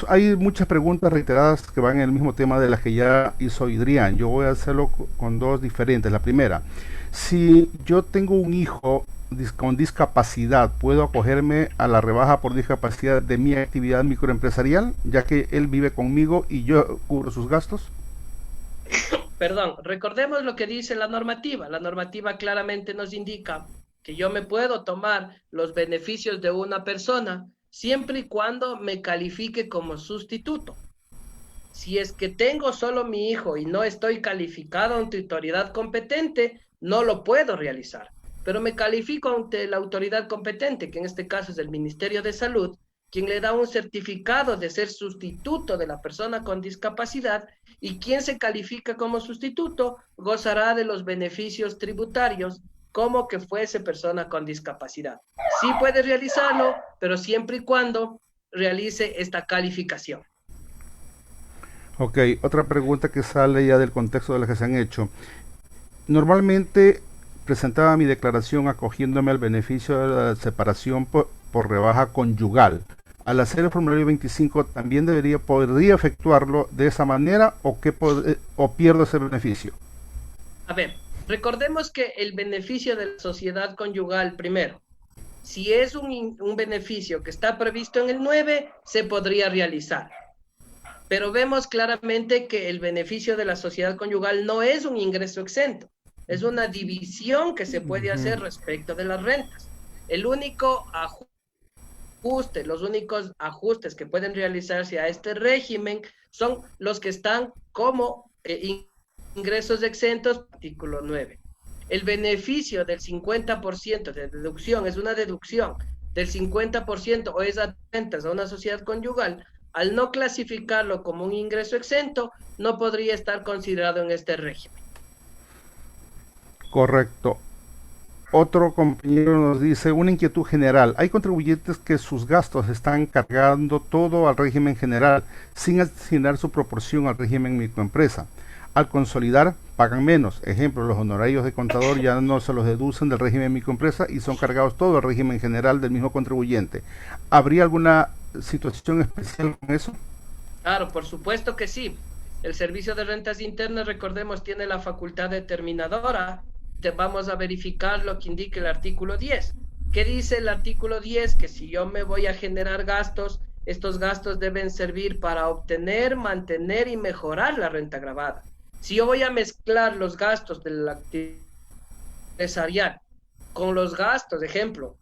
S1: Hay muchas preguntas reiteradas que van en el mismo tema de las que ya hizo Adrián. Yo voy a hacerlo con dos diferentes. La primera, si yo tengo un hijo con discapacidad, ¿puedo acogerme a la rebaja por discapacidad de mi actividad microempresarial, ya que él vive conmigo y yo cubro sus gastos?
S3: Perdón, recordemos lo que dice la normativa. La normativa claramente nos indica que yo me puedo tomar los beneficios de una persona siempre y cuando me califique como sustituto. Si es que tengo solo mi hijo y no estoy calificado ante autoridad competente, no lo puedo realizar. Pero me califico ante la autoridad competente, que en este caso es el Ministerio de Salud, quien le da un certificado de ser sustituto de la persona con discapacidad, y quien se califica como sustituto gozará de los beneficios tributarios como que fuese persona con discapacidad. Sí puede realizarlo, pero siempre y cuando realice esta calificación.
S1: Ok, otra pregunta que sale ya del contexto de las que se han hecho. Normalmente presentaba mi declaración acogiéndome al beneficio de la separación por rebaja conyugal. Al hacer el formulario 25, ¿también podría efectuarlo de esa manera o pierdo ese beneficio?
S3: A ver, recordemos que el beneficio de la sociedad conyugal, primero, si es un beneficio que está previsto en el 9, se podría realizar. Pero vemos claramente que el beneficio de la sociedad conyugal no es un ingreso exento, es una división que se puede hacer respecto de las rentas. El único los únicos ajustes que pueden realizarse a este régimen son los que están como ingresos exentos, artículo 9. el beneficio del 50% de deducción es una deducción del 50% o es a rentas a una sociedad conyugal, al no clasificarlo como un ingreso exento, no podría estar considerado en este régimen.
S1: Correcto. Otro compañero nos dice, una inquietud general. Hay contribuyentes que sus gastos están cargando todo al régimen general, sin asignar su proporción al régimen microempresa. Al consolidar, pagan menos. Ejemplo, los honorarios de contador ya no se los deducen del régimen microempresa y son cargados todo al régimen general del mismo contribuyente. ¿Habría alguna situación especial con eso?
S3: Claro, por supuesto que sí. El Servicio de Rentas Internas, recordemos, tiene la facultad determinadora. Vamos a verificar lo que indica el artículo 10. ¿Qué dice el artículo 10? Que si yo me voy a generar gastos, estos gastos deben servir para obtener, mantener y mejorar la renta gravada. Si yo voy a mezclar los gastos de la actividad empresarial con los gastos, ejemplo,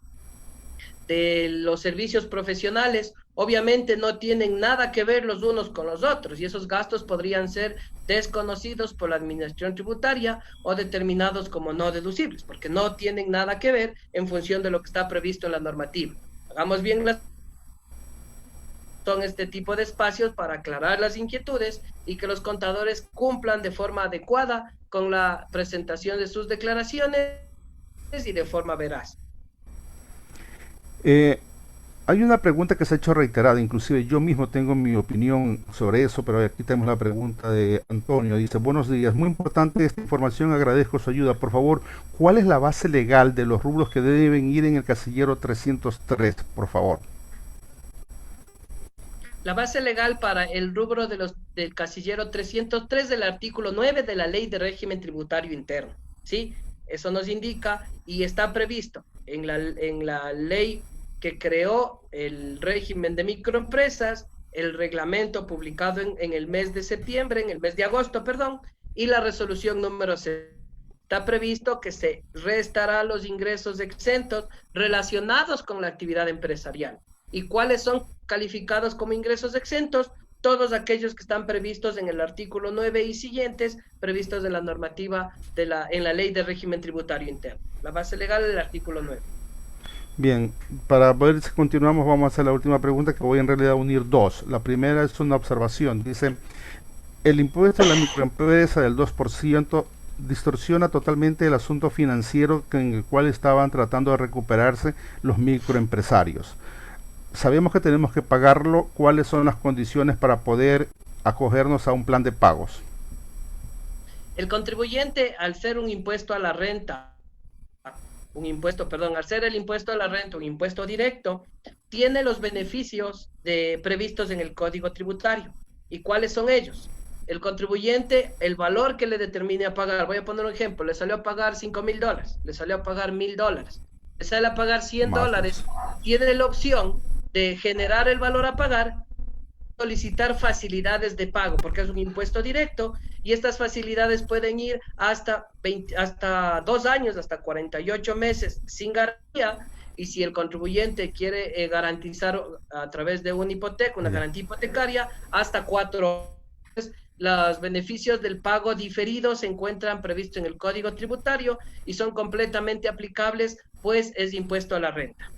S3: de los servicios profesionales, obviamente no tienen nada que ver los unos con los otros y esos gastos podrían ser desconocidos por la administración tributaria o determinados como no deducibles, porque no tienen nada que ver en función de lo que está previsto en la normativa. Hagamos bien son este tipo de espacios para aclarar las inquietudes y que los contadores cumplan de forma adecuada con la presentación de sus declaraciones y de forma veraz.
S1: Hay una pregunta que se ha hecho reiterada, inclusive yo mismo tengo mi opinión sobre eso, pero aquí tenemos la pregunta de Antonio. Dice, buenos días, muy importante esta información, agradezco su ayuda. Por favor, ¿cuál es la base legal de los rubros que deben ir en el casillero 303, por favor?
S3: La base legal para el rubro del casillero 303 del artículo 9 de la Ley de Régimen Tributario Interno, ¿sí? Eso nos indica y está previsto en la ley que creó el régimen de microempresas, el reglamento publicado en el mes de agosto, y la resolución número 6. Está previsto que se restará los ingresos exentos relacionados con la actividad empresarial. ¿Y cuáles son calificados como ingresos exentos? Todos aquellos que están previstos en el artículo 9 y siguientes, previstos en la normativa en la Ley de Régimen Tributario Interno. La base legal del artículo 9.
S1: Bien, para ver si continuamos vamos a hacer la última pregunta, que voy en realidad a unir dos. La primera es una observación. Dice, el impuesto a la microempresa del 2% distorsiona totalmente el asunto financiero en el cual estaban tratando de recuperarse los microempresarios. Sabemos que tenemos que pagarlo. ¿Cuáles son las condiciones para poder acogernos a un plan de pagos?
S3: El contribuyente, al ser un impuesto a la renta, al ser el impuesto a la renta un impuesto directo, tiene los beneficios previstos en el Código Tributario. ¿Y cuáles son ellos? El contribuyente, el valor que le determine a pagar, voy a poner un ejemplo, le salió a pagar $5,000, le salió a pagar $1,000, le sale a pagar $100, tiene la opción de generar el valor a pagar, solicitar facilidades de pago, porque es un impuesto directo, y estas facilidades pueden ir hasta 2 años, hasta 48 meses sin garantía, y si el contribuyente quiere garantizar a través de una hipoteca, una garantía hipotecaria, hasta 4 años. Los beneficios del pago diferido se encuentran previstos en el Código Tributario y son completamente aplicables, pues es impuesto a la renta.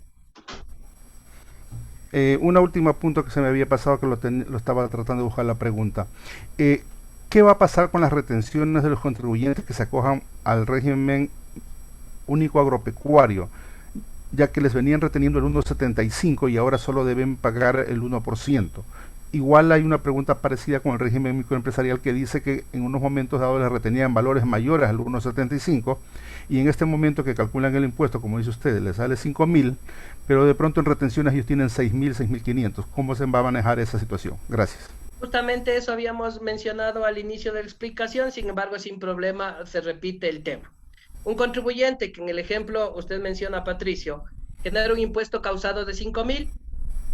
S1: Una última punto que se me había pasado, que lo estaba tratando de buscar la pregunta. ¿Qué va a pasar con las retenciones de los contribuyentes que se acojan al régimen único agropecuario, ya que les venían reteniendo el 1,75 y ahora solo deben pagar el 1%? Igual hay una pregunta parecida con el régimen microempresarial que dice que en unos momentos dados les retenían valores mayores al 1,75 y en este momento que calculan el impuesto, como dice usted, les sale 5,000, pero de pronto en retenciones ellos tienen 6,000, 6,500. ¿Cómo se va a manejar esa situación? Gracias.
S3: Justamente eso habíamos mencionado al inicio de la explicación, sin embargo, sin problema se repite el tema. Un contribuyente que en el ejemplo usted menciona, Patricio, genera un impuesto causado de 5,000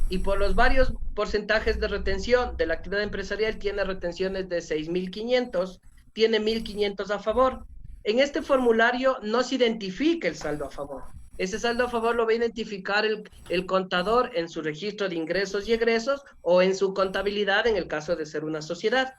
S3: y por los varios porcentajes de retención de la actividad empresarial tiene retenciones de 6,500, tiene 1,500 a favor. En este formulario no se identifica el saldo a favor. Ese saldo a favor lo va a identificar el contador en su registro de ingresos y egresos o en su contabilidad en el caso de ser una sociedad.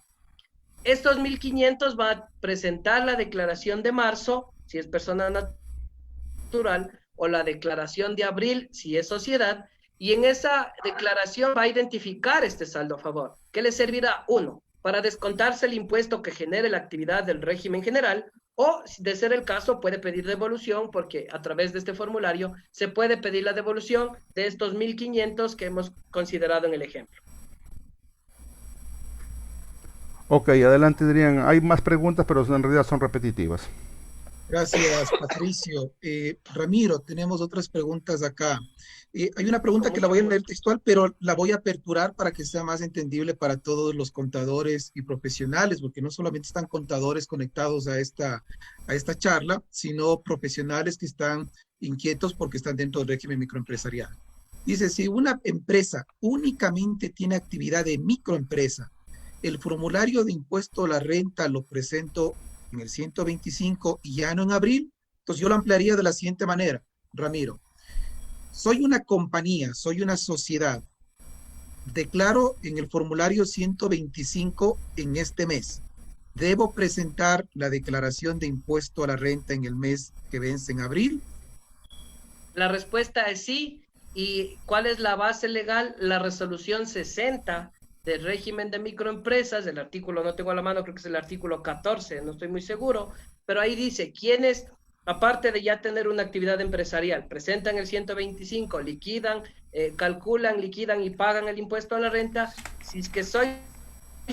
S3: Estos 1,500 va a presentar la declaración de marzo si es persona natural, o la declaración de abril, si es sociedad, y en esa declaración va a identificar este saldo a favor, que le servirá, uno, para descontarse el impuesto que genere la actividad del régimen general, o, de ser el caso, puede pedir devolución, porque a través de este formulario se puede pedir la devolución de estos 1.500 que hemos considerado en el ejemplo.
S1: Ok, adelante, Adrián. Hay más preguntas, pero en realidad son repetitivas.
S2: Gracias, Patricio. Ramiro, tenemos otras preguntas acá. Hay una pregunta que la voy a leer textual, pero la voy a aperturar para que sea más entendible para todos los contadores y profesionales, porque no solamente están contadores conectados a esta charla, sino profesionales que están inquietos porque están dentro del régimen microempresarial. Dice, si una empresa únicamente tiene actividad de microempresa, el formulario de impuesto a la renta lo presento en el 125 y ya no en abril, entonces yo lo ampliaría de la siguiente manera, Ramiro. Soy una compañía, soy una sociedad. Declaro en el formulario 125 en este mes. ¿Debo presentar la declaración de impuesto a la renta en el mes que vence en abril?
S3: La respuesta es sí. ¿Y cuál es la base legal? La resolución 60 del régimen de microempresas, el artículo, no tengo a la mano, creo que es el artículo 14, no estoy muy seguro, pero ahí dice, quienes, aparte de ya tener una actividad empresarial, presentan el 125, liquidan, calculan, liquidan y pagan el impuesto a la renta, si es que soy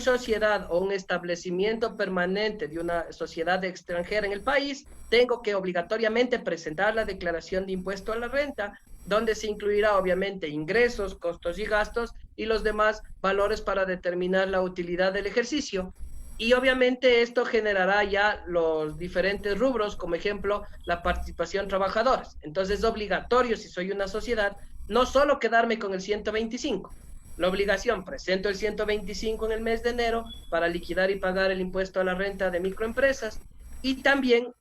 S3: sociedad o un establecimiento permanente de una sociedad extranjera en el país, tengo que obligatoriamente presentar la declaración de impuesto a la renta, donde se incluirá obviamente ingresos, costos y gastos y los demás valores para determinar la utilidad del ejercicio. Y obviamente esto generará ya los diferentes rubros, como ejemplo, la participación trabajadores. Entonces es obligatorio, si soy una sociedad, no solo quedarme con el 125. La obligación, presento el 125 en el mes de enero para liquidar y pagar el impuesto a la renta de microempresas y también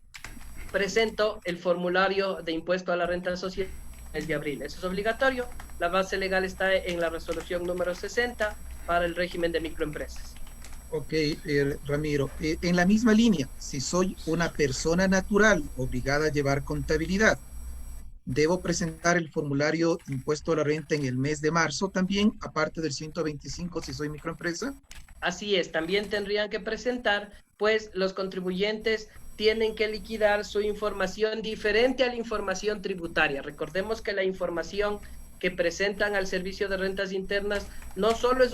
S3: presento el formulario de impuesto a la renta social el de abril. Eso es obligatorio. La base legal está en la resolución número 60 para el régimen de microempresas.
S2: Ok, Ramiro. En la misma línea, si soy una persona natural obligada a llevar contabilidad, ¿debo presentar el formulario impuesto a la renta en el mes de marzo también, aparte del 125 si soy microempresa?
S3: Así es, también tendrían que presentar, pues los contribuyentes tienen que liquidar su información diferente a la información tributaria. Recordemos que la información que presentan al Servicio de Rentas Internas no solo es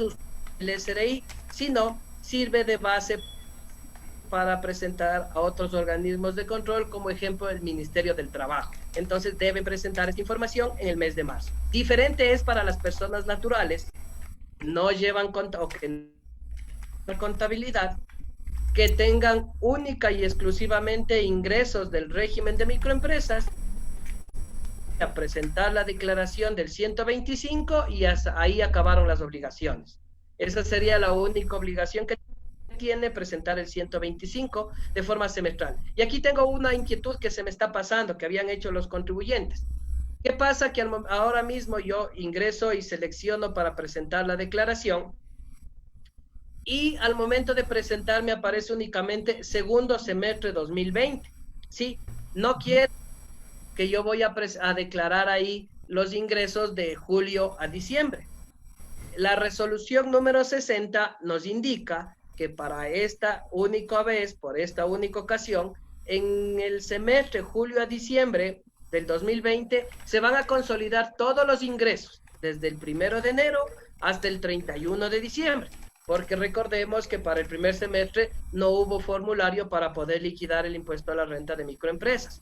S3: el SRI, sino sirve de base para presentar a otros organismos de control, como ejemplo el Ministerio del Trabajo. Entonces deben presentar esta información en el mes de marzo. Diferente es para las personas naturales, no llevan contabilidad, que tengan única y exclusivamente ingresos del régimen de microempresas, a presentar la declaración del 125 y hasta ahí acabaron las obligaciones. Esa sería la única obligación que tiene, presentar el 125 de forma semestral. Y aquí tengo una inquietud que se me está pasando, que habían hecho los contribuyentes. ¿Qué pasa? Que ahora mismo yo ingreso y selecciono para presentar la declaración y al momento de presentar me aparece únicamente segundo semestre 2020. ¿Sí? No quiero que yo voy a declarar ahí los ingresos de julio a diciembre. La resolución número 60 nos indica que para esta única vez, por esta única ocasión, en el semestre julio a diciembre del 2020 se van a consolidar todos los ingresos desde el 1 de enero hasta el 31 de diciembre. Porque recordemos que para el primer semestre no hubo formulario para poder liquidar el impuesto a la renta de microempresas.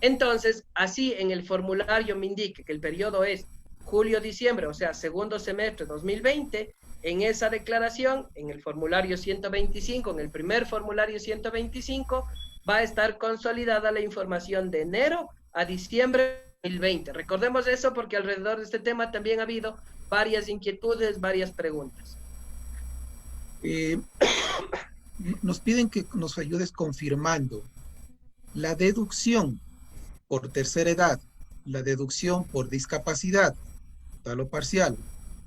S3: Entonces, así en el formulario me indique que el periodo es julio-diciembre, o sea, segundo semestre 2020, en esa declaración, en el formulario 125, en el primer formulario 125, va a estar consolidada la información de enero a diciembre 2020. Recordemos eso porque alrededor de este tema también ha habido varias inquietudes, varias preguntas.
S2: Nos piden que nos ayudes confirmando la deducción por tercera edad, la deducción por discapacidad, total o parcial,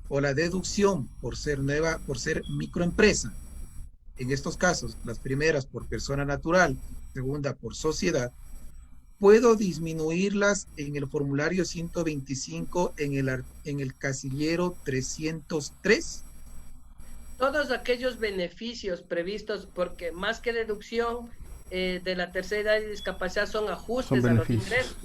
S2: o la deducción por ser microempresa. En estos casos, las primeras por persona natural, segunda por sociedad, ¿puedo disminuirlas en el formulario 125 en el casillero 303?
S3: Todos aquellos beneficios previstos, porque más que deducción de la tercera edad y discapacidad son ajustes a los ingresos.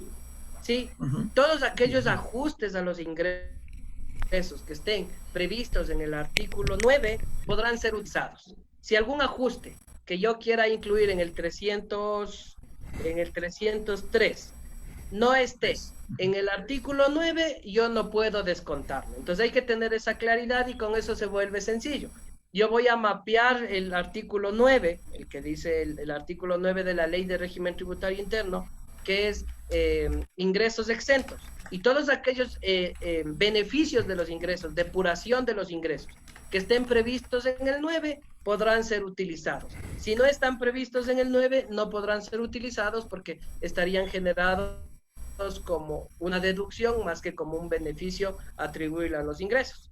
S3: Sí, todos aquellos ajustes a los ingresos que estén previstos en el artículo 9 podrán ser utilizados. Si algún ajuste que yo quiera incluir en el 303 no esté en el artículo 9, yo no puedo descontarlo. Entonces hay que tener esa claridad y con eso se vuelve sencillo. Yo voy a mapear el artículo 9, el que dice el artículo 9 de la Ley de Régimen Tributario Interno, que es ingresos exentos. Y todos aquellos beneficios de los ingresos, depuración de los ingresos, que estén previstos en el 9, podrán ser utilizados. Si no están previstos en el 9, no podrán ser utilizados porque estarían generados como una deducción más que como un beneficio atribuible a los ingresos.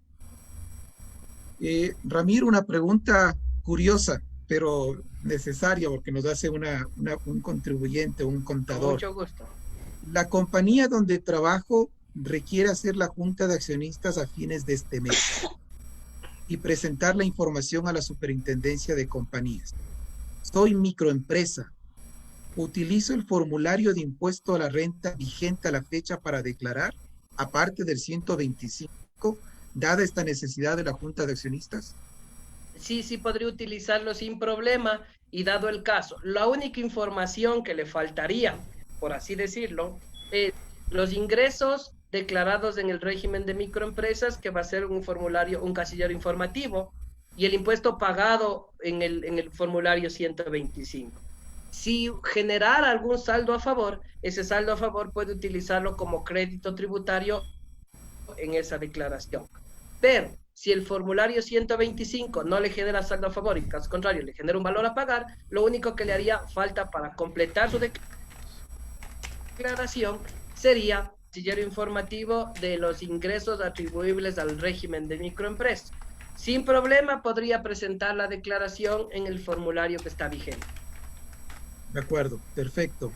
S2: Ramiro, una pregunta curiosa, pero necesaria porque nos hace un contribuyente, un contador.
S3: Con mucho gusto.
S2: La compañía donde trabajo requiere hacer la junta de accionistas a fines de este mes y presentar la información a la superintendencia de compañías. Soy microempresa. ¿Utilizo el formulario de impuesto a la renta vigente a la fecha para declarar, aparte del 125, dada esta necesidad de la junta de accionistas?
S3: Sí, podría utilizarlo sin problema y dado el caso. La única información que le faltaría, por así decirlo, los ingresos declarados en el régimen de microempresas, que va a ser un formulario, un casillero informativo, y el impuesto pagado en el formulario 125. Si generara algún saldo a favor, ese saldo a favor puede utilizarlo como crédito tributario en esa declaración. Pero si el formulario 125 no le genera saldo a favor y caso contrario le genera un valor a pagar, lo único que le haría falta para completar su declaración sería casillero informativo de los ingresos atribuibles al régimen de microempresa. Sin problema podría presentar la declaración en el formulario que está vigente.
S2: De acuerdo, perfecto.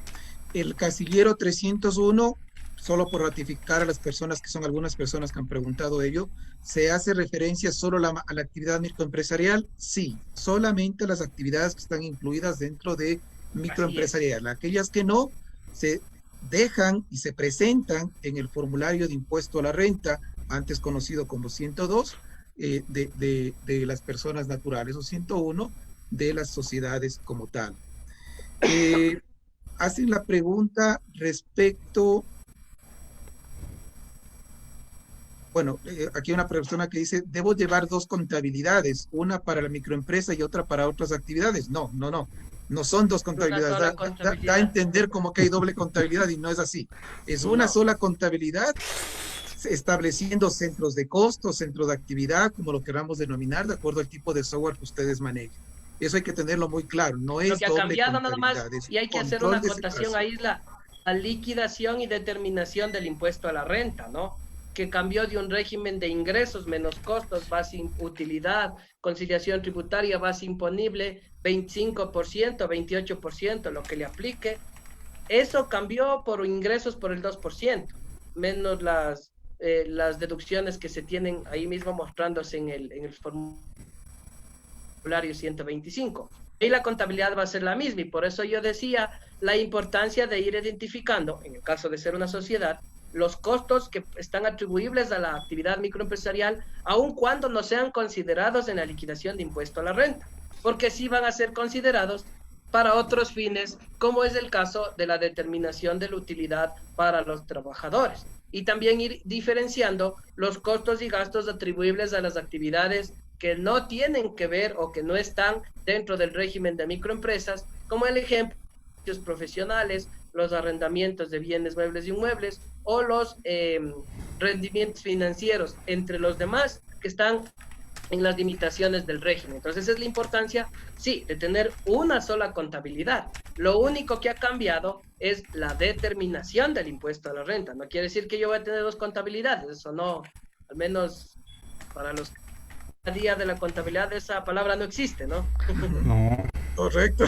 S2: El casillero 301, solo por ratificar a las personas, que son algunas personas que han preguntado ello, ¿se hace referencia solo a la actividad microempresarial? Sí, solamente las actividades que están incluidas dentro de microempresarial. Aquellas que no, se dejan y se presentan en el formulario de impuesto a la renta, antes conocido como 102, de las personas naturales, o 101 de las sociedades como tal. Hacen la pregunta respecto, bueno, aquí una persona que dice, ¿debo llevar dos contabilidades, una para la microempresa y otra para otras actividades? No son dos contabilidades, da a entender como que hay doble contabilidad y no es así. Es una sola contabilidad, estableciendo centros de costo, centros de actividad, como lo queramos denominar, de acuerdo al tipo de software que ustedes manejen. Eso hay que tenerlo muy claro, no es
S3: lo que ha cambiado nada más, y hay que hacer una acotación ahí, es la liquidación y determinación del impuesto a la renta, ¿no? Que cambió de un régimen de ingresos menos costos, base utilidad, conciliación tributaria, base imponible, 25%, 28%, lo que le aplique. Eso cambió por ingresos por el 2%, menos las deducciones que se tienen ahí mismo mostrándose en el formulario 125. Y la contabilidad va a ser la misma, y por eso yo decía la importancia de ir identificando, en el caso de ser una sociedad, los costos que están atribuibles a la actividad microempresarial, aun cuando no sean considerados en la liquidación de impuesto a la renta, porque sí van a ser considerados para otros fines, como es el caso de la determinación de la utilidad para los trabajadores. Y también ir diferenciando los costos y gastos atribuibles a las actividades que no tienen que ver o que no están dentro del régimen de microempresas, como el ejemplo, los profesionales, los arrendamientos de bienes muebles y inmuebles, o los rendimientos financieros, entre los demás, que están en las limitaciones del régimen. Entonces es la importancia, sí, de tener una sola contabilidad. Lo único que ha cambiado es la determinación del impuesto a la renta. No quiere decir que yo voy a tener dos contabilidades, eso no, al menos para los día de la contabilidad esa palabra no existe, ¿no?
S1: No.
S2: Correcto,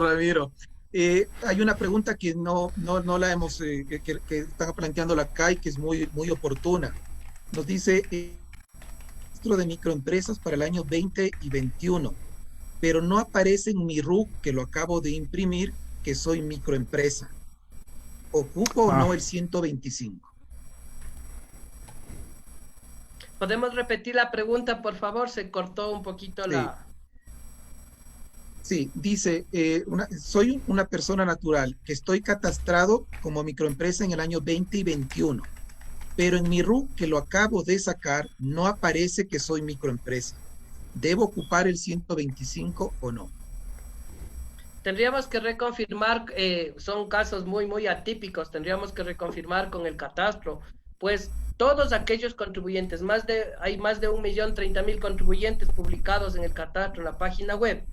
S2: Ramiro. Hay una pregunta que no la hemos, que están planteando acá y que es muy oportuna. Nos dice, registro de microempresas para el año 20 y 21, pero no aparece en mi RUC, que lo acabo de imprimir, que soy microempresa. ¿Ocupo o no el 125?
S3: ¿Podemos repetir la pregunta, por favor? Se cortó un poquito la...
S2: Sí, dice, soy una persona natural que estoy catastrado como microempresa en el año 20 y 21, pero en mi RUC, que lo acabo de sacar, no aparece que soy microempresa. ¿Debo ocupar el 125 o no?
S3: Tendríamos que reconfirmar, son casos muy atípicos, tendríamos que reconfirmar con el catastro, pues todos aquellos contribuyentes, hay más de 1.030.000 contribuyentes publicados en el catastro, en la página web.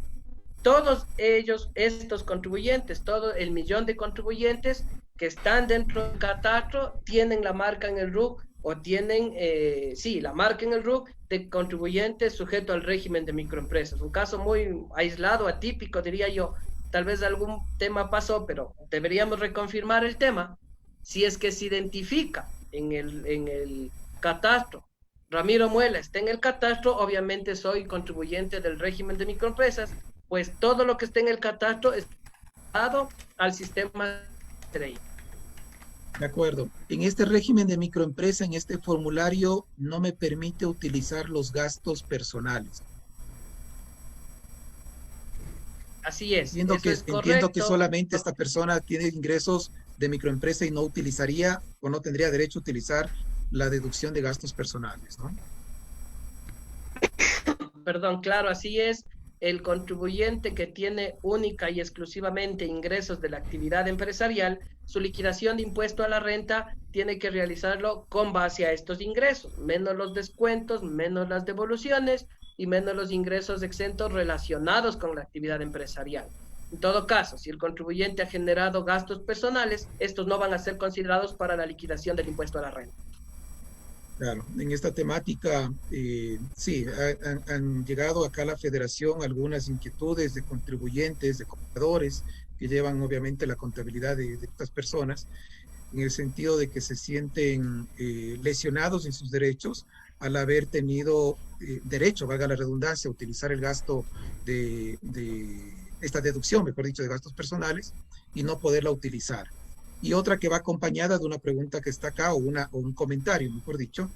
S3: Todos ellos, estos contribuyentes, todo el millón de contribuyentes que están dentro del catastro, tienen la marca en el RUC o tienen, la marca en el RUC de contribuyentes sujeto al régimen de microempresas. Un caso muy aislado, atípico, diría yo. Tal vez algún tema pasó, pero deberíamos reconfirmar el tema. Si es que se identifica en el catastro, Ramiro Muela está en el catastro, obviamente soy contribuyente del régimen de microempresas, pues todo lo que esté en el catastro está dado al sistema de ley.
S2: De acuerdo. En este régimen de microempresa, en este formulario, no me permite utilizar los gastos personales.
S3: Así es.
S2: Entiendo que solamente esta persona tiene ingresos de microempresa y no utilizaría o no tendría derecho a utilizar la deducción de gastos personales, ¿no?
S3: Perdón, claro, así es. El contribuyente que tiene única y exclusivamente ingresos de la actividad empresarial, su liquidación de impuesto a la renta tiene que realizarlo con base a estos ingresos, menos los descuentos, menos las devoluciones y menos los ingresos exentos relacionados con la actividad empresarial. En todo caso, si el contribuyente ha generado gastos personales, estos no van a ser considerados para la liquidación del impuesto a la renta.
S2: Claro, en esta temática, han llegado acá a la federación algunas inquietudes de contribuyentes, de contadores, que llevan obviamente la contabilidad de estas personas, en el sentido de que se sienten lesionados en sus derechos al haber tenido derecho, valga la redundancia, a utilizar el gasto de esta deducción, mejor dicho, de gastos personales, y no poderla utilizar. Y otra que va acompañada de una pregunta que está acá, o un comentario, mejor dicho.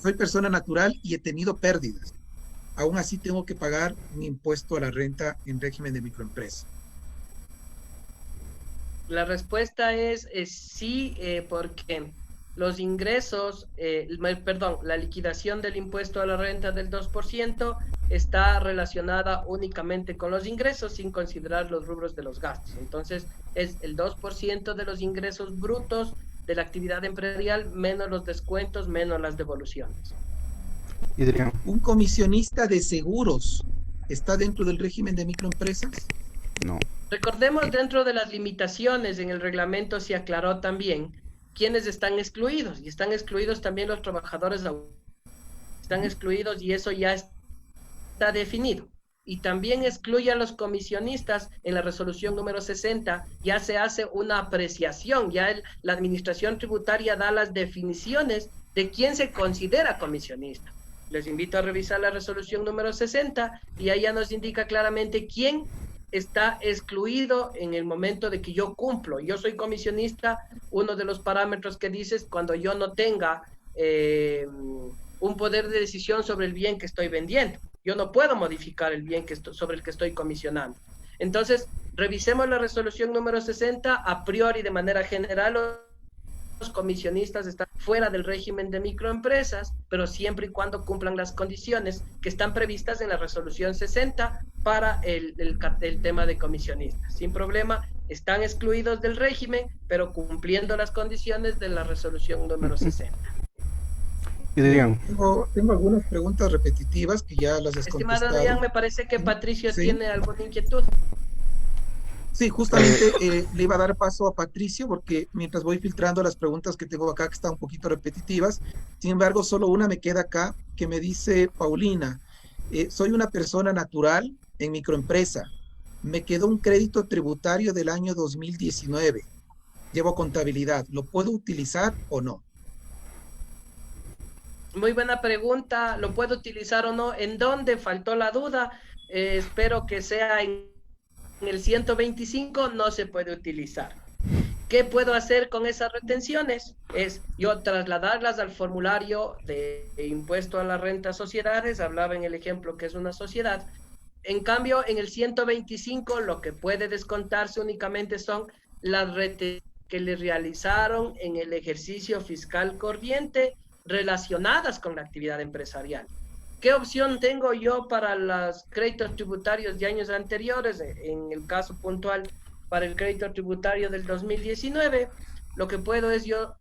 S2: Soy persona natural y he tenido pérdidas. Aún así tengo que pagar un impuesto a la renta en régimen de microempresa.
S3: La respuesta es sí, porque los ingresos, la liquidación del impuesto a la renta del 2% está relacionada únicamente con los ingresos sin considerar los rubros de los gastos. Entonces, es el 2% de los ingresos brutos de la actividad empresarial menos los descuentos, menos las devoluciones.
S2: ¿Un comisionista de seguros está dentro del régimen de microempresas?
S1: No.
S3: Recordemos, dentro de las limitaciones en el reglamento se aclaró también quiénes están excluidos, y están excluidos también los trabajadores están excluidos, y eso ya está definido. Y también excluye a los comisionistas. En la resolución número 60 ya se hace una apreciación, ya la administración tributaria da las definiciones de quién se considera comisionista. Les invito a revisar la resolución número 60 y ahí ya nos indica claramente quién está excluido en el momento de que yo cumplo. Yo soy comisionista, uno de los parámetros que dice es cuando yo no tenga un poder de decisión sobre el bien que estoy vendiendo. Yo no puedo modificar el bien sobre el que estoy comisionando. Entonces, revisemos la resolución número 60, a priori, de manera general, los comisionistas están fuera del régimen de microempresas, pero siempre y cuando cumplan las condiciones que están previstas en la resolución 60 para el tema de comisionistas. Sin problema, están excluidos del régimen, pero cumpliendo las condiciones de la resolución número 60.
S2: Tengo algunas preguntas repetitivas que ya las has contestado.
S3: Estimado Adrián, me parece que Patricio tiene alguna inquietud.
S2: Sí, justamente le iba a dar paso a Patricio porque mientras voy filtrando las preguntas que tengo acá que están un poquito repetitivas, sin embargo solo una me queda acá que me dice Paulina, soy una persona natural en microempresa. Me quedó un crédito tributario del año 2019. Llevo contabilidad. ¿Lo puedo utilizar o no?
S3: Muy buena pregunta. ¿Lo puedo utilizar o no? ¿En dónde faltó la duda? Espero que sea en el 125. No se puede utilizar. ¿Qué puedo hacer con esas retenciones? Es yo trasladarlas al formulario de impuesto a la renta sociedades. Hablaba en el ejemplo que es una sociedad. En cambio, en el 125 lo que puede descontarse únicamente son las retenciones que le realizaron en el ejercicio fiscal corriente relacionadas con la actividad empresarial. ¿Qué opción tengo yo para los créditos tributarios de años anteriores? En el caso puntual, para el crédito tributario del 2019, lo que puedo es yo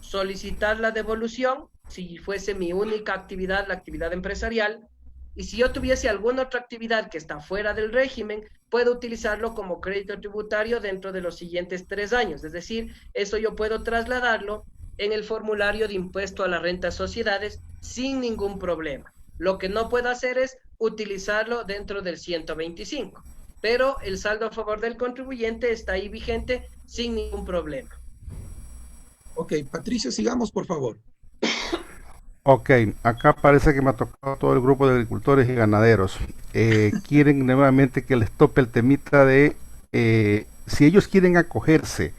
S3: solicitar la devolución, si fuese mi única actividad, la actividad empresarial, y si yo tuviese alguna otra actividad que está fuera del régimen, puedo utilizarlo como crédito tributario dentro de los siguientes 3 años. Es decir, eso yo puedo trasladarlo en el formulario de impuesto a la renta sociedades sin ningún problema. Lo que no puedo hacer es utilizarlo dentro del 125, pero el saldo a favor del contribuyente está ahí vigente sin ningún problema.
S2: Ok, Patricio, sigamos, por favor.
S1: Ok, acá parece que me ha tocado todo el grupo de agricultores y ganaderos. Quieren nuevamente que les tope el temita de si ellos quieren acogerse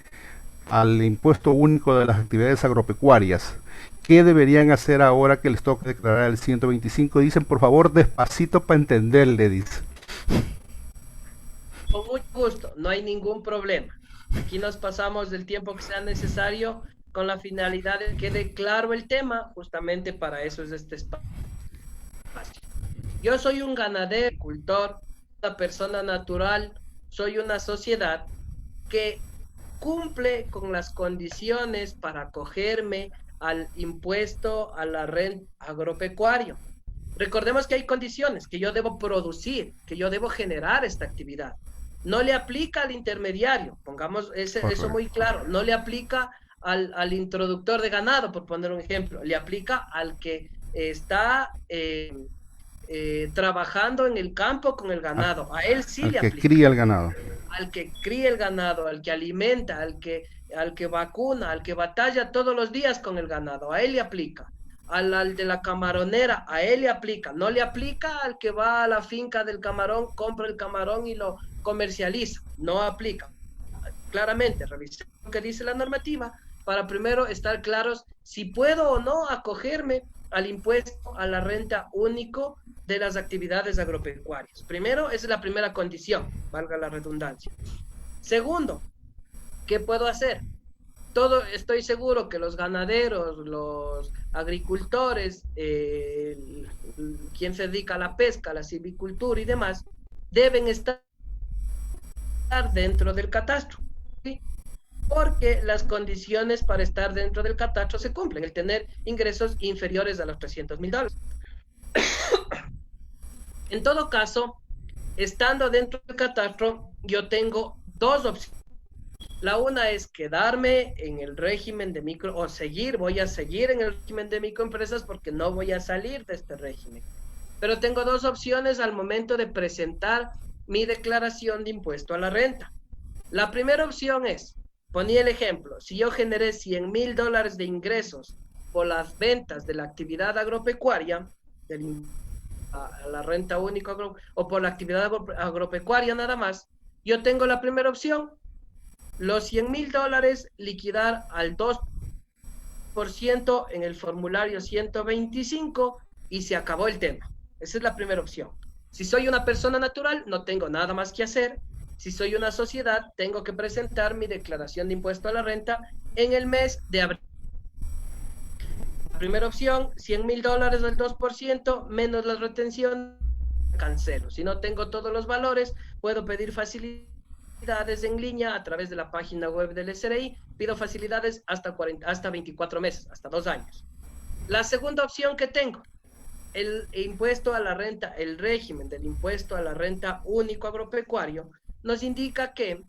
S1: al impuesto único de las actividades agropecuarias, ¿qué deberían hacer ahora que les toque declarar el 125? Dicen, por favor, despacito para entenderle, dice.
S3: Con mucho gusto, no hay ningún problema. Aquí nos pasamos del tiempo que sea necesario con la finalidad de que quede claro el tema. Justamente para eso es este espacio. Yo soy un ganadero, agricultor, una persona natural, soy una sociedad que cumple con las condiciones para acogerme al impuesto a la renta agropecuario. Recordemos que hay condiciones, que yo debo producir, que yo debo generar esta actividad. No le aplica al intermediario, pongamos eso muy claro, no le aplica al introductor de ganado, por poner un ejemplo, le aplica al que está trabajando en el campo con el ganado, a él sí le aplica.
S1: Al que cría el ganado.
S3: Al que cría el ganado, al que alimenta, al que vacuna, al que batalla todos los días con el ganado, a él le aplica. Al de la camaronera, a él le aplica. No le aplica al que va a la finca del camarón, compra el camarón y lo comercializa. No aplica. Claramente, revisar lo que dice la normativa para primero estar claros si puedo o no acogerme al impuesto a la renta único de las actividades agropecuarias. Primero, esa es la primera condición, valga la redundancia. Segundo, ¿qué puedo hacer? Estoy seguro que los ganaderos, los agricultores, quien se dedica a la pesca, a la silvicultura y demás, deben estar dentro del catastro, ¿sí? Porque las condiciones para estar dentro del catastro se cumplen, el tener ingresos inferiores a los $300,000. En todo caso, estando dentro del catastro, yo tengo dos opciones. La una es quedarme en el régimen de micro, o voy a seguir en el régimen de microempresas porque no voy a salir de este régimen. Pero tengo dos opciones al momento de presentar mi declaración de impuesto a la renta. La primera opción es, ponía el ejemplo, si yo generé $100,000 de ingresos por las ventas de la actividad agropecuaria, a la renta única o por la actividad agropecuaria nada más, yo tengo la primera opción, los $100,000 liquidar al 2% en el formulario 125 y se acabó el tema. Esa es la primera opción. Si soy una persona natural, no tengo nada más que hacer. Si soy una sociedad, tengo que presentar mi declaración de impuesto a la renta en el mes de abril. La primera opción, $100,000 del 2% menos las retenciones, cancelo. Si no tengo todos los valores, puedo pedir facilidades en línea a través de la página web del SRI. Pido facilidades hasta 24 meses, hasta 2 años. La segunda opción que tengo, el impuesto a la renta, el régimen del impuesto a la renta único agropecuario, nos indica que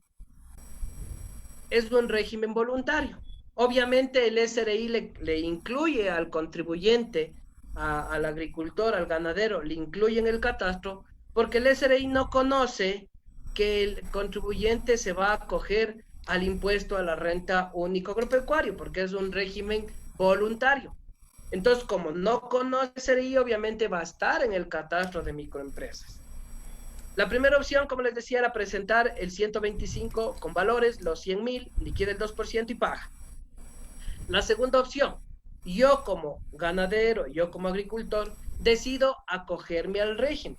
S3: es un régimen voluntario. Obviamente el SRI le incluye al contribuyente, al agricultor, al ganadero, le incluye en el catastro, porque el SRI no conoce que el contribuyente se va a acoger al impuesto a la renta único agropecuario, porque es un régimen voluntario. Entonces, como no conoce el SRI, obviamente va a estar en el catastro de microempresas. La primera opción, como les decía, era presentar el 125 con valores, los 100.000, liquida el 2% y paga. La segunda opción, yo como ganadero, yo como agricultor, decido acogerme al régimen.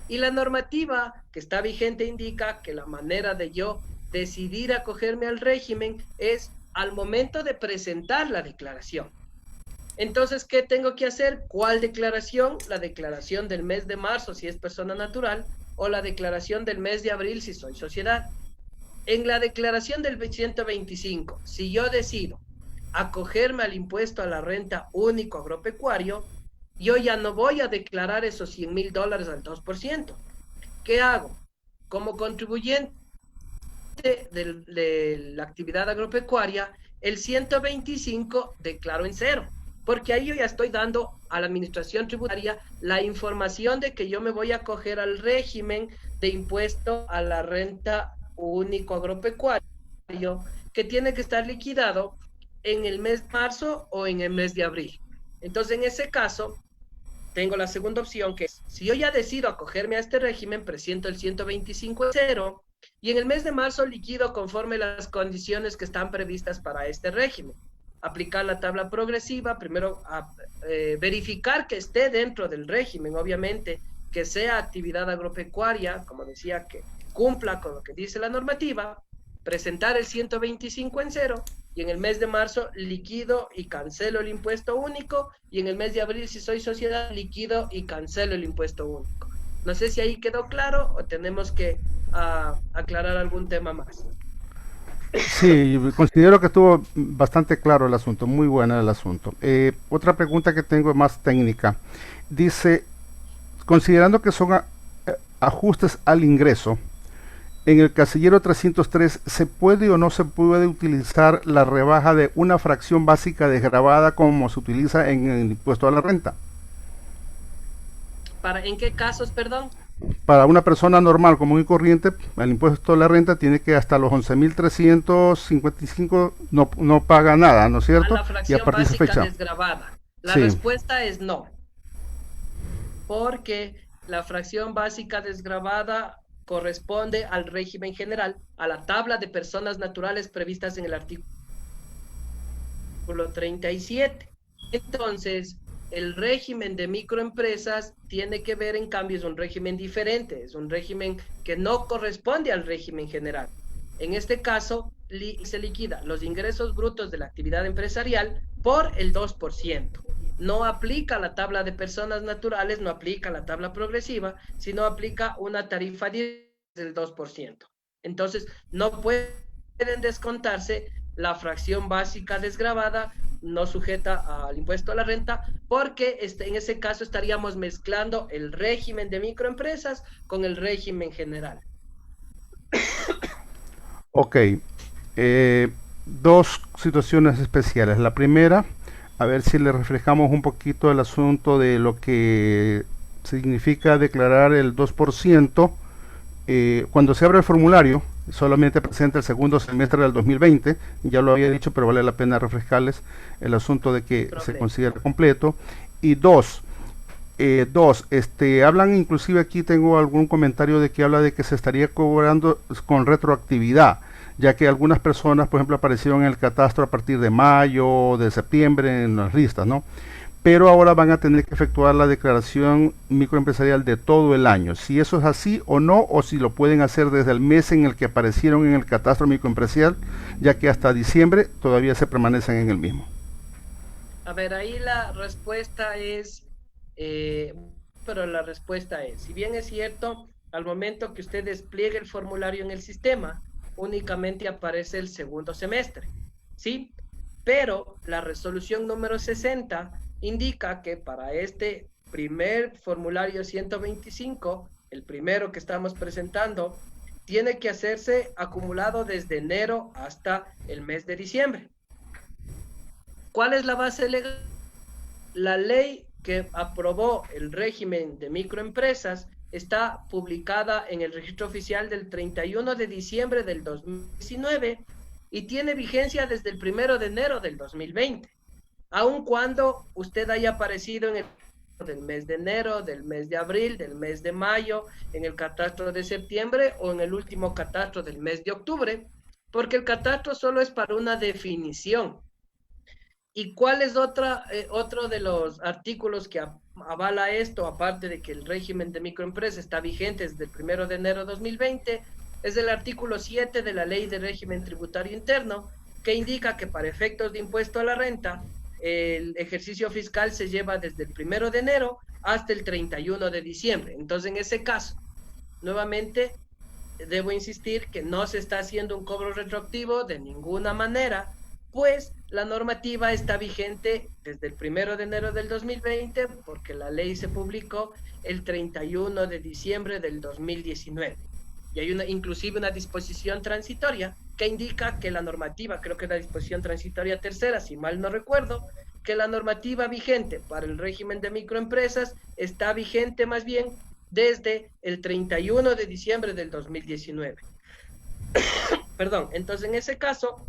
S3: Y la normativa que está vigente indica que la manera de yo decidir acogerme al régimen es al momento de presentar la declaración. Entonces, ¿qué tengo que hacer? ¿Cuál declaración? La declaración del mes de marzo si es persona natural o la declaración del mes de abril si soy sociedad. En la declaración del 125, si yo decido acogerme al impuesto a la renta único agropecuario, yo ya no voy a declarar esos $100.000 al 2%. ¿Qué hago? Como contribuyente de la actividad agropecuaria, el 125 declaro en cero, porque ahí yo ya estoy dando a la administración tributaria la información de que yo me voy a acoger al régimen de impuesto a la renta único agropecuario, que tiene que estar liquidado en el mes de marzo o en el mes de abril. Entonces, en ese caso, tengo la segunda opción, que es, si yo ya decido acogerme a este régimen, presento el 125 en cero, y en el mes de marzo liquido conforme las condiciones que están previstas para este régimen. Aplicar la tabla progresiva, primero verificar que esté dentro del régimen, obviamente, que sea actividad agropecuaria, como decía, que cumpla con lo que dice la normativa, presentar el 125 en cero, y en el mes de marzo liquido y cancelo el impuesto único, y en el mes de abril, si soy sociedad, liquido y cancelo el impuesto único. No sé si ahí quedó claro o tenemos que aclarar algún tema más.
S1: Sí, considero que estuvo bastante claro el asunto, muy bueno el asunto. Otra pregunta que tengo es más técnica. Dice, considerando que son ajustes al ingreso, en el casillero 303, ¿se puede o no se puede utilizar la rebaja de una fracción básica desgravada como se utiliza en el impuesto a la renta?
S3: ¿En qué casos, perdón?
S1: Para una persona normal, común y corriente, el impuesto a la renta tiene que hasta los 11.355 no paga nada, ¿no es cierto?
S3: A la fracción
S1: y a partir de esa
S3: básica
S1: fecha.
S3: desgravada. La
S1: Sí.
S3: respuesta es no. Porque la fracción básica desgravada corresponde al régimen general, a la tabla de personas naturales previstas en el artículo 37. Entonces, el régimen de microempresas tiene que ver, en cambio, es un régimen diferente, es un régimen que no corresponde al régimen general. En este caso, se liquida los ingresos brutos de la actividad empresarial por el 2%. No aplica la tabla de personas naturales, no aplica la tabla progresiva, sino aplica una tarifa del 2%. Entonces, no pueden descontarse la fracción básica desgravada, no sujeta al impuesto a la renta, porque en ese caso estaríamos mezclando el régimen de microempresas con el régimen general.
S1: Ok, dos situaciones especiales. La primera, a ver si le reflejamos un poquito el asunto de lo que significa declarar el 2%. Cuando se abre el formulario, solamente presenta el segundo semestre del 2020, ya lo había dicho, pero vale la pena refrescarles el asunto de que se considera completo. Y dos, hablan, inclusive aquí tengo algún comentario de que habla de que se estaría cobrando con retroactividad, ya que algunas personas, por ejemplo, aparecieron en el catastro a partir de mayo, de septiembre, en las listas, ¿no? Pero ahora van a tener que efectuar la declaración microempresarial de todo el año. Si eso es así o no, o si lo pueden hacer desde el mes en el que aparecieron en el catastro microempresarial, ya que hasta diciembre todavía se permanecen en el mismo.
S3: A ver, ahí la respuesta es, pero la respuesta es, si bien es cierto, al momento que usted despliegue el formulario en el sistema, únicamente aparece el segundo semestre, ¿sí? Pero la resolución número 60 indica que para este primer formulario 125, el primero que estamos presentando, tiene que hacerse acumulado desde enero hasta el mes de diciembre. ¿Cuál es la base legal? La ley que aprobó el régimen de microempresas está publicada en el registro oficial del 31 de diciembre del 2019 y tiene vigencia desde el 1 de enero del 2020, aun cuando usted haya aparecido en el del mes de enero, del mes de abril, del mes de mayo, en el catastro de septiembre o en el último catastro del mes de octubre, porque el catastro solo es para una definición. ¿Y cuál es otro de los artículos que avala esto, aparte de que el régimen de microempresa está vigente desde el 1 de enero de 2020? Es el artículo 7 de la Ley de Régimen Tributario Interno, que indica que para efectos de impuesto a la renta, el ejercicio fiscal se lleva desde el 1 de enero hasta el 31 de diciembre. Entonces, en ese caso, nuevamente, debo insistir que no se está haciendo un cobro retroactivo de ninguna manera, pues la normativa está vigente desde el 1 de enero del 2020, porque la ley se publicó el 31 de diciembre del 2019. Y hay inclusive una disposición transitoria que indica que la normativa, creo que es la disposición transitoria tercera, si mal no recuerdo, que la normativa vigente para el régimen de microempresas está vigente más bien desde el 31 de diciembre del 2019. Perdón, entonces en ese caso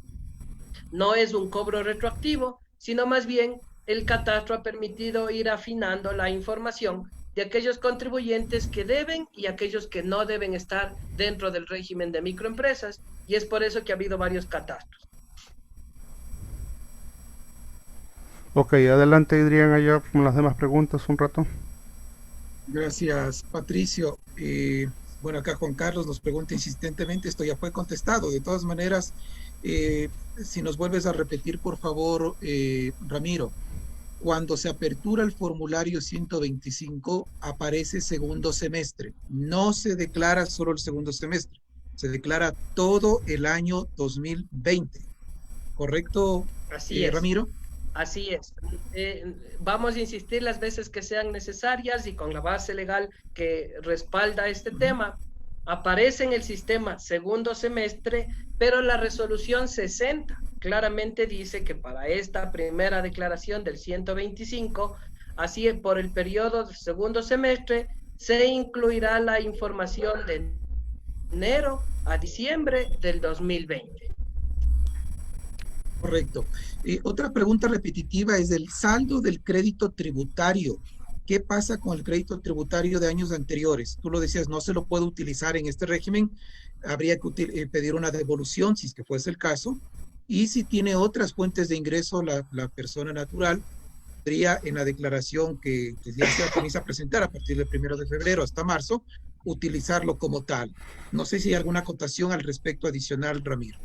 S3: no es un cobro retroactivo, sino más bien el catastro ha permitido ir afinando la información de aquellos contribuyentes que deben y aquellos que no deben estar dentro del régimen de microempresas, y es por eso que ha habido varios catastros.
S1: Ok, adelante, Adrián, allá con las demás preguntas un rato.
S2: Gracias, Patricio. Bueno, acá Juan Carlos nos pregunta insistentemente, esto ya fue contestado. De todas maneras, si nos vuelves a repetir, por favor, Ramiro, cuando se apertura el formulario 125, aparece segundo semestre. No se declara solo el segundo semestre, se declara todo el año 2020. ¿Correcto,
S3: Así es.
S2: Ramiro?
S3: Así es. Vamos a insistir las veces que sean necesarias y con la base legal que respalda este tema. Aparece en el sistema segundo semestre, pero la resolución 60 claramente dice que para esta primera declaración del 125, así por el periodo de segundo semestre, se incluirá la información de enero a diciembre del 2020.
S2: Correcto. Otra pregunta repetitiva es el saldo del crédito tributario. ¿Qué pasa con el crédito tributario de años anteriores? Tú lo decías, no se lo puede utilizar en este régimen. Habría que pedir una devolución, si es que fuese el caso. Y si tiene otras fuentes de ingreso, la persona natural podría en la declaración que ya se comienza a presentar a partir del 1 de febrero hasta marzo, utilizarlo como tal. No sé si hay alguna acotación al respecto adicional, Ramiro.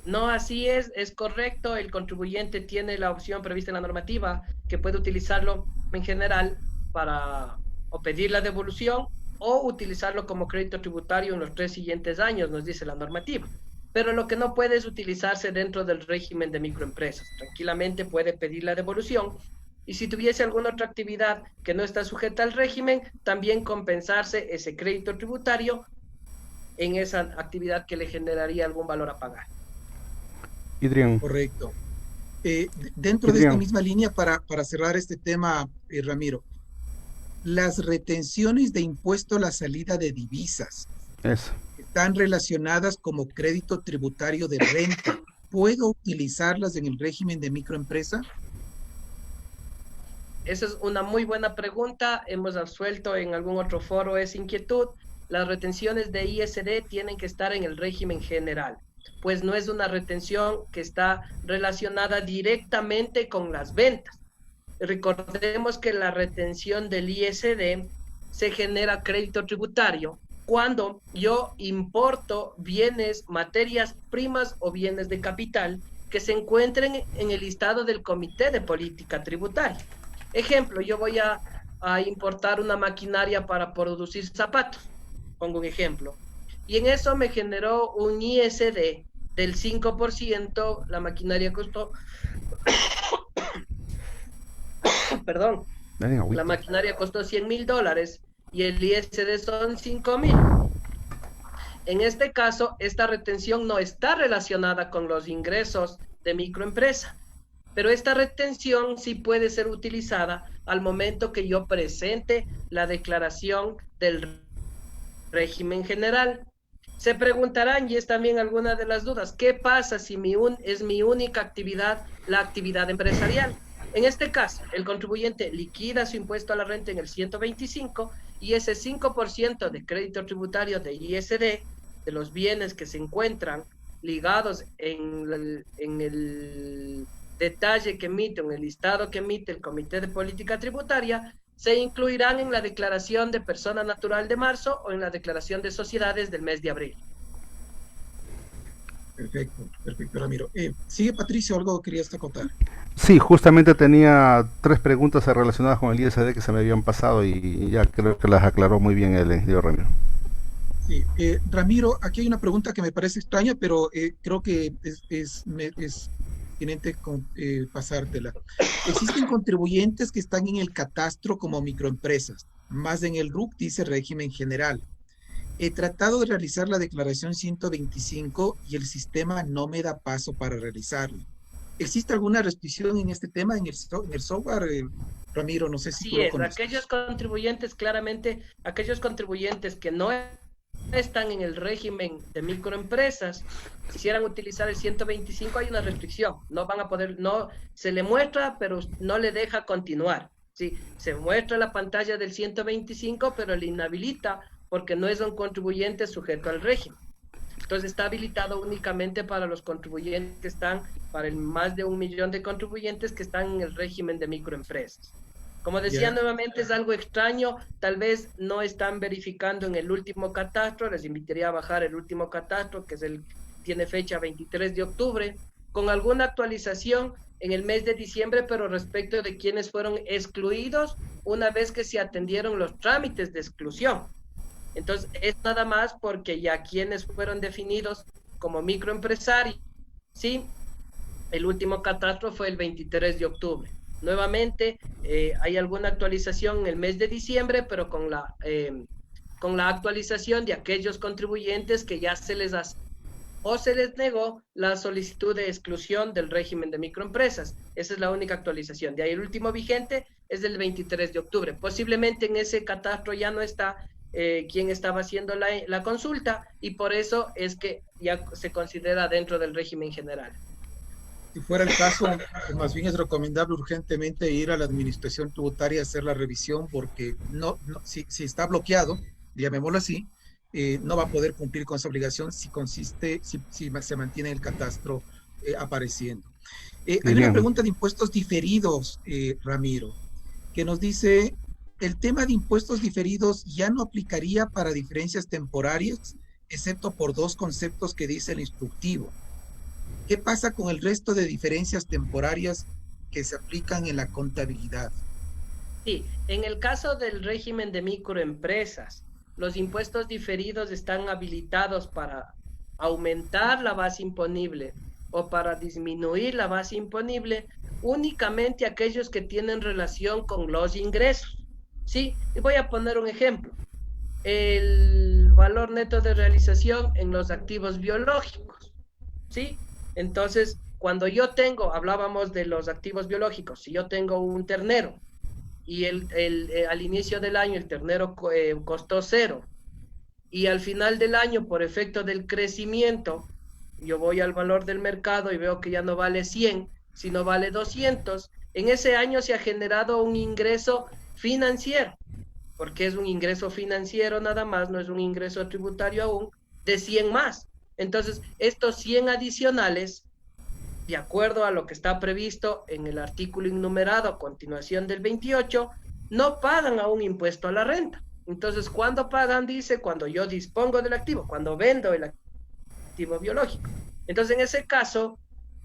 S3: No, así es correcto. El contribuyente tiene la opción prevista en la normativa que puede utilizarlo en general para o pedir la devolución o utilizarlo como crédito tributario en los 3 siguientes años, nos dice la normativa. Pero lo que no puede es utilizarse dentro del régimen de microempresas. Tranquilamente puede pedir la devolución y si tuviese alguna otra actividad que no está sujeta al régimen, también compensarse ese crédito tributario en esa actividad que le generaría algún valor a pagar.
S1: Adrián.
S2: Correcto. Dentro de esta misma línea, para cerrar este tema, Ramiro, las retenciones de impuesto a la salida de divisas están relacionadas como crédito tributario de renta. ¿Puedo utilizarlas en el régimen de microempresa?
S3: Esa es una muy buena pregunta. Hemos absuelto en algún otro foro esa inquietud. Las retenciones de ISD tienen que estar en el régimen general, pues no es una retención que está relacionada directamente con las ventas. Recordemos que la retención del ISD se genera crédito tributario cuando yo importo bienes, materias primas o bienes de capital que se encuentren en el listado del Comité de Política Tributaria. Ejemplo, yo voy a importar una maquinaria para producir zapatos, pongo un ejemplo, y en eso me generó un ISD del 5%, la maquinaria costó, perdón, la maquinaria costó $100,000 y el ISD son 5,000. En este caso, esta retención no está relacionada con los ingresos de microempresa. Pero esta retención sí puede ser utilizada al momento que yo presente la declaración del régimen general. Se preguntarán, y es también alguna de las dudas, ¿qué pasa si es mi única actividad la actividad empresarial? En este caso, el contribuyente liquida su impuesto a la renta en el 125 y ese 5% de crédito tributario de ISD, de los bienes que se encuentran ligados en el detalle que emite, en el listado que emite el Comité de Política Tributaria, se incluirán en la declaración de persona natural de marzo o en la declaración de sociedades del mes de abril.
S2: Perfecto, perfecto, Ramiro. Sigue Patricio, algo querías acotar.
S1: Sí, justamente tenía 3 preguntas relacionadas con el ISD que se me habían pasado y ya creo que las aclaró muy bien el ingeniero Ramiro.
S2: Sí, Ramiro, aquí hay una pregunta que me parece extraña, pero creo que es pertinente pasártela. Existen contribuyentes que están en el catastro como microempresas, más en el RUC dice régimen general. He tratado de realizar la declaración 125 y el sistema no me da paso para realizarlo. ¿Existe alguna restricción en este tema en el software, Ramiro? No sé si tú lo conoces.
S3: Aquellos contribuyentes, claramente, aquellos contribuyentes que no están en el régimen de microempresas, quisieran utilizar el 125, hay una restricción, no van a poder, no, se le muestra, pero no le deja continuar, ¿sí? Se muestra la pantalla del 125, pero le inhabilita porque no es un contribuyente sujeto al régimen. Entonces está habilitado únicamente para los contribuyentes que están, para el más de 1 millón de contribuyentes que están en el régimen de microempresas. Como decía nuevamente, es algo extraño, tal vez no están verificando en el último catastro, les invitaría a bajar el último catastro, que tiene fecha 23 de octubre, con alguna actualización en el mes de diciembre, pero respecto de quienes fueron excluidos una vez que se atendieron los trámites de exclusión. Entonces, es nada más porque ya quienes fueron definidos como microempresarios, ¿sí? El último catastro fue el 23 de octubre. Nuevamente, hay alguna actualización en el mes de diciembre, pero con la actualización de aquellos contribuyentes que ya se les hace o se les negó la solicitud de exclusión del régimen de microempresas. Esa es la única actualización. De ahí el último vigente es del 23 de octubre. Posiblemente en ese catastro ya no está quien estaba haciendo la consulta y por eso es que ya se considera dentro del régimen general.
S2: Si fuera el caso, más bien es recomendable urgentemente ir a la administración tributaria a hacer la revisión porque si está bloqueado, llamémoslo así, no va a poder cumplir con esa obligación si se mantiene el catastro apareciendo. Hay una pregunta de impuestos diferidos, Ramiro, que nos dice, el tema de impuestos diferidos ya no aplicaría para diferencias temporarias, excepto por 2 conceptos que dice el instructivo. ¿Qué pasa con el resto de diferencias temporarias que se aplican en la contabilidad?
S3: Sí, en el caso del régimen de microempresas, los impuestos diferidos están habilitados para aumentar la base imponible o para disminuir la base imponible únicamente aquellos que tienen relación con los ingresos. Sí, y voy a poner un ejemplo. El valor neto de realización en los activos biológicos, ¿sí? Entonces, cuando yo hablábamos de los activos biológicos, si yo tengo un ternero y al inicio del año el ternero costó 0 y al final del año por efecto del crecimiento yo voy al valor del mercado y veo que ya no vale 100, sino vale 200, en ese año se ha generado un ingreso financiero, porque es un ingreso financiero nada más, no es un ingreso tributario aún, de 100 más. Entonces, estos 100 adicionales, de acuerdo a lo que está previsto en el artículo innumerado a continuación del 28, no pagan aún impuesto a la renta. Entonces, ¿cuándo pagan? Dice, cuando yo dispongo del activo, cuando vendo el activo biológico. Entonces, en ese caso,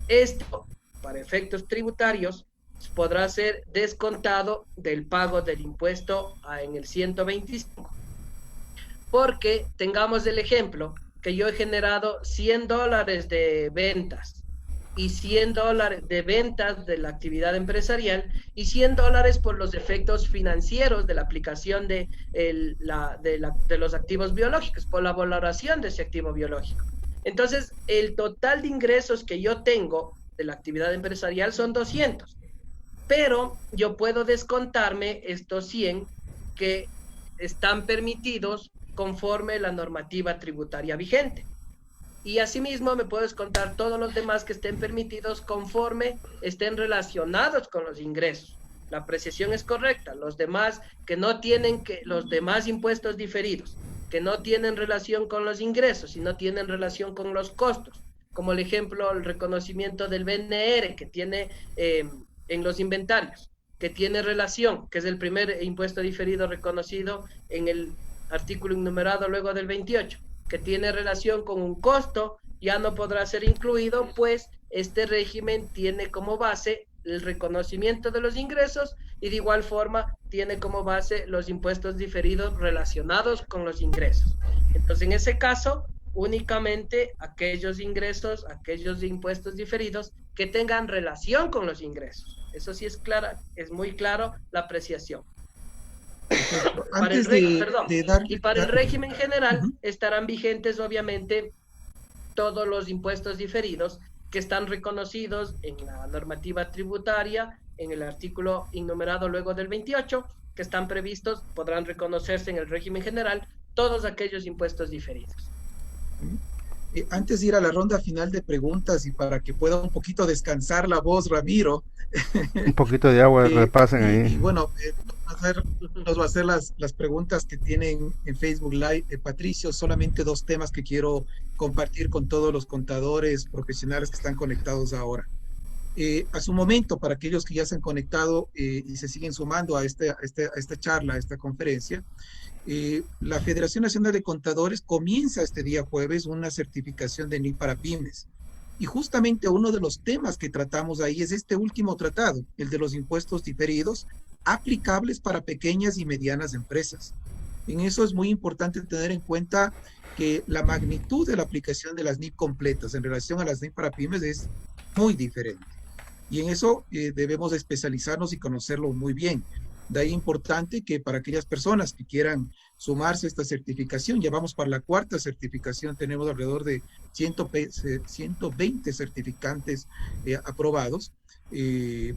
S3: esto, para efectos tributarios, podrá ser descontado del pago del impuesto en el 125. Porque tengamos el ejemplo que yo he generado $100 de ventas y $100 de ventas de la actividad empresarial y $100 por los efectos financieros de la aplicación de los activos biológicos, por la valoración de ese activo biológico. Entonces, el total de ingresos que yo tengo de la actividad empresarial son 200, pero yo puedo descontarme estos 100 que están permitidos conforme la normativa tributaria vigente. Y asimismo me puedo descontar todos los demás que estén permitidos conforme estén relacionados con los ingresos. La apreciación es correcta. Los demás que no tienen los demás impuestos diferidos, que no tienen relación con los ingresos y no tienen relación con los costos, como el ejemplo, el reconocimiento del BNR que tiene en los inventarios, que tiene relación, que es el primer impuesto diferido reconocido en el artículo enumerado luego del 28, que tiene relación con un costo, ya no podrá ser incluido, pues este régimen tiene como base el reconocimiento de los ingresos y de igual forma tiene como base los impuestos diferidos relacionados con los ingresos. Entonces, en ese caso, únicamente aquellos ingresos, aquellos impuestos diferidos que tengan relación con los ingresos. Eso sí es clara, es muy claro la apreciación.
S2: Antes
S3: y para el régimen general estarán vigentes obviamente todos los impuestos diferidos que están reconocidos en la normativa tributaria, en el artículo enumerado luego del 28, que están previstos, podrán reconocerse en el régimen general todos aquellos impuestos diferidos.
S2: Antes de ir a la ronda final de preguntas y para que pueda un poquito descansar la voz, Ramiro.
S1: Un poquito de agua, repasen ahí.
S2: Y bueno, nos va a hacer las preguntas que tienen en Facebook Live. Patricio, solamente 2 temas que quiero compartir con todos los contadores profesionales que están conectados ahora. A su momento, para aquellos que ya se han conectado y se siguen sumando a esta charla, a esta conferencia, la Federación Nacional de Contadores comienza este día jueves una certificación de NIC para pymes. Y justamente uno de los temas que tratamos ahí es este último tratado, el de los impuestos diferidos aplicables para pequeñas y medianas empresas. En eso es muy importante tener en cuenta que la magnitud de la aplicación de las NIC completas en relación a las NIC para pymes es muy diferente. Y en eso debemos especializarnos y conocerlo muy bien. De ahí importante que para aquellas personas que quieran sumarse a esta certificación, ya vamos para la 4ª certificación, tenemos alrededor de 120 certificantes aprobados,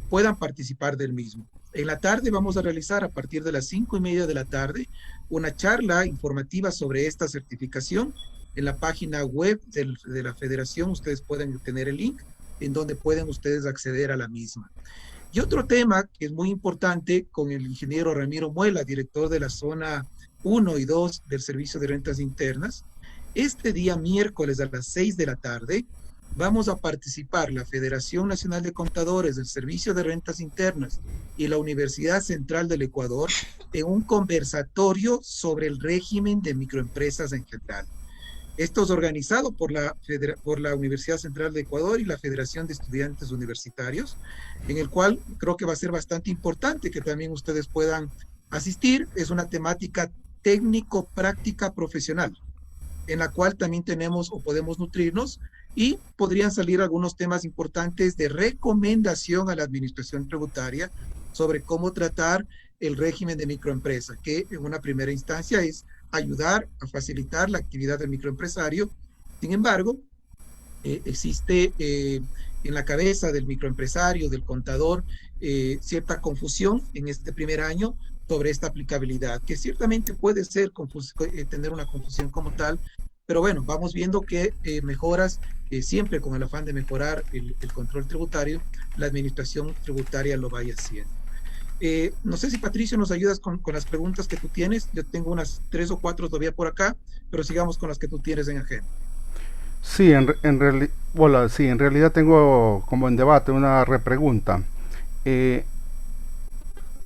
S2: puedan participar del mismo. En la tarde vamos a realizar a partir de las 5:30 de la tarde una charla informativa sobre esta certificación. En la página web de la Federación ustedes pueden tener el link en donde pueden ustedes acceder a la misma. Y otro tema que es muy importante con el ingeniero Ramiro Muela, director de la zona 1 y 2 del Servicio de Rentas Internas, este día miércoles a las 6 de la tarde vamos a participar la Federación Nacional de Contadores del Servicio de Rentas Internas y la Universidad Central del Ecuador en un conversatorio sobre el régimen de microempresas en general. Esto es organizado por la Universidad Central de Ecuador y la Federación de Estudiantes Universitarios, en el cual creo que va a ser bastante importante que también ustedes puedan asistir. Es una temática técnico-práctica profesional, en la cual también tenemos o podemos nutrirnos y podrían salir algunos temas importantes de recomendación a la administración tributaria sobre cómo tratar el régimen de microempresa, que en una primera instancia es ayudar a facilitar la actividad del microempresario. Sin embargo, existe en la cabeza del microempresario, del contador, cierta confusión en este primer año sobre esta aplicabilidad, que ciertamente puede ser tener una confusión como tal, pero bueno, vamos viendo que mejoras, siempre con el afán de mejorar el control tributario, la administración tributaria lo vaya haciendo. No sé si Patricio nos ayudas con las preguntas que tú tienes. Yo tengo unas 3 o 4 todavía por acá, pero sigamos con las que tú tienes en agenda.
S1: Sí, en realidad tengo como en debate una repregunta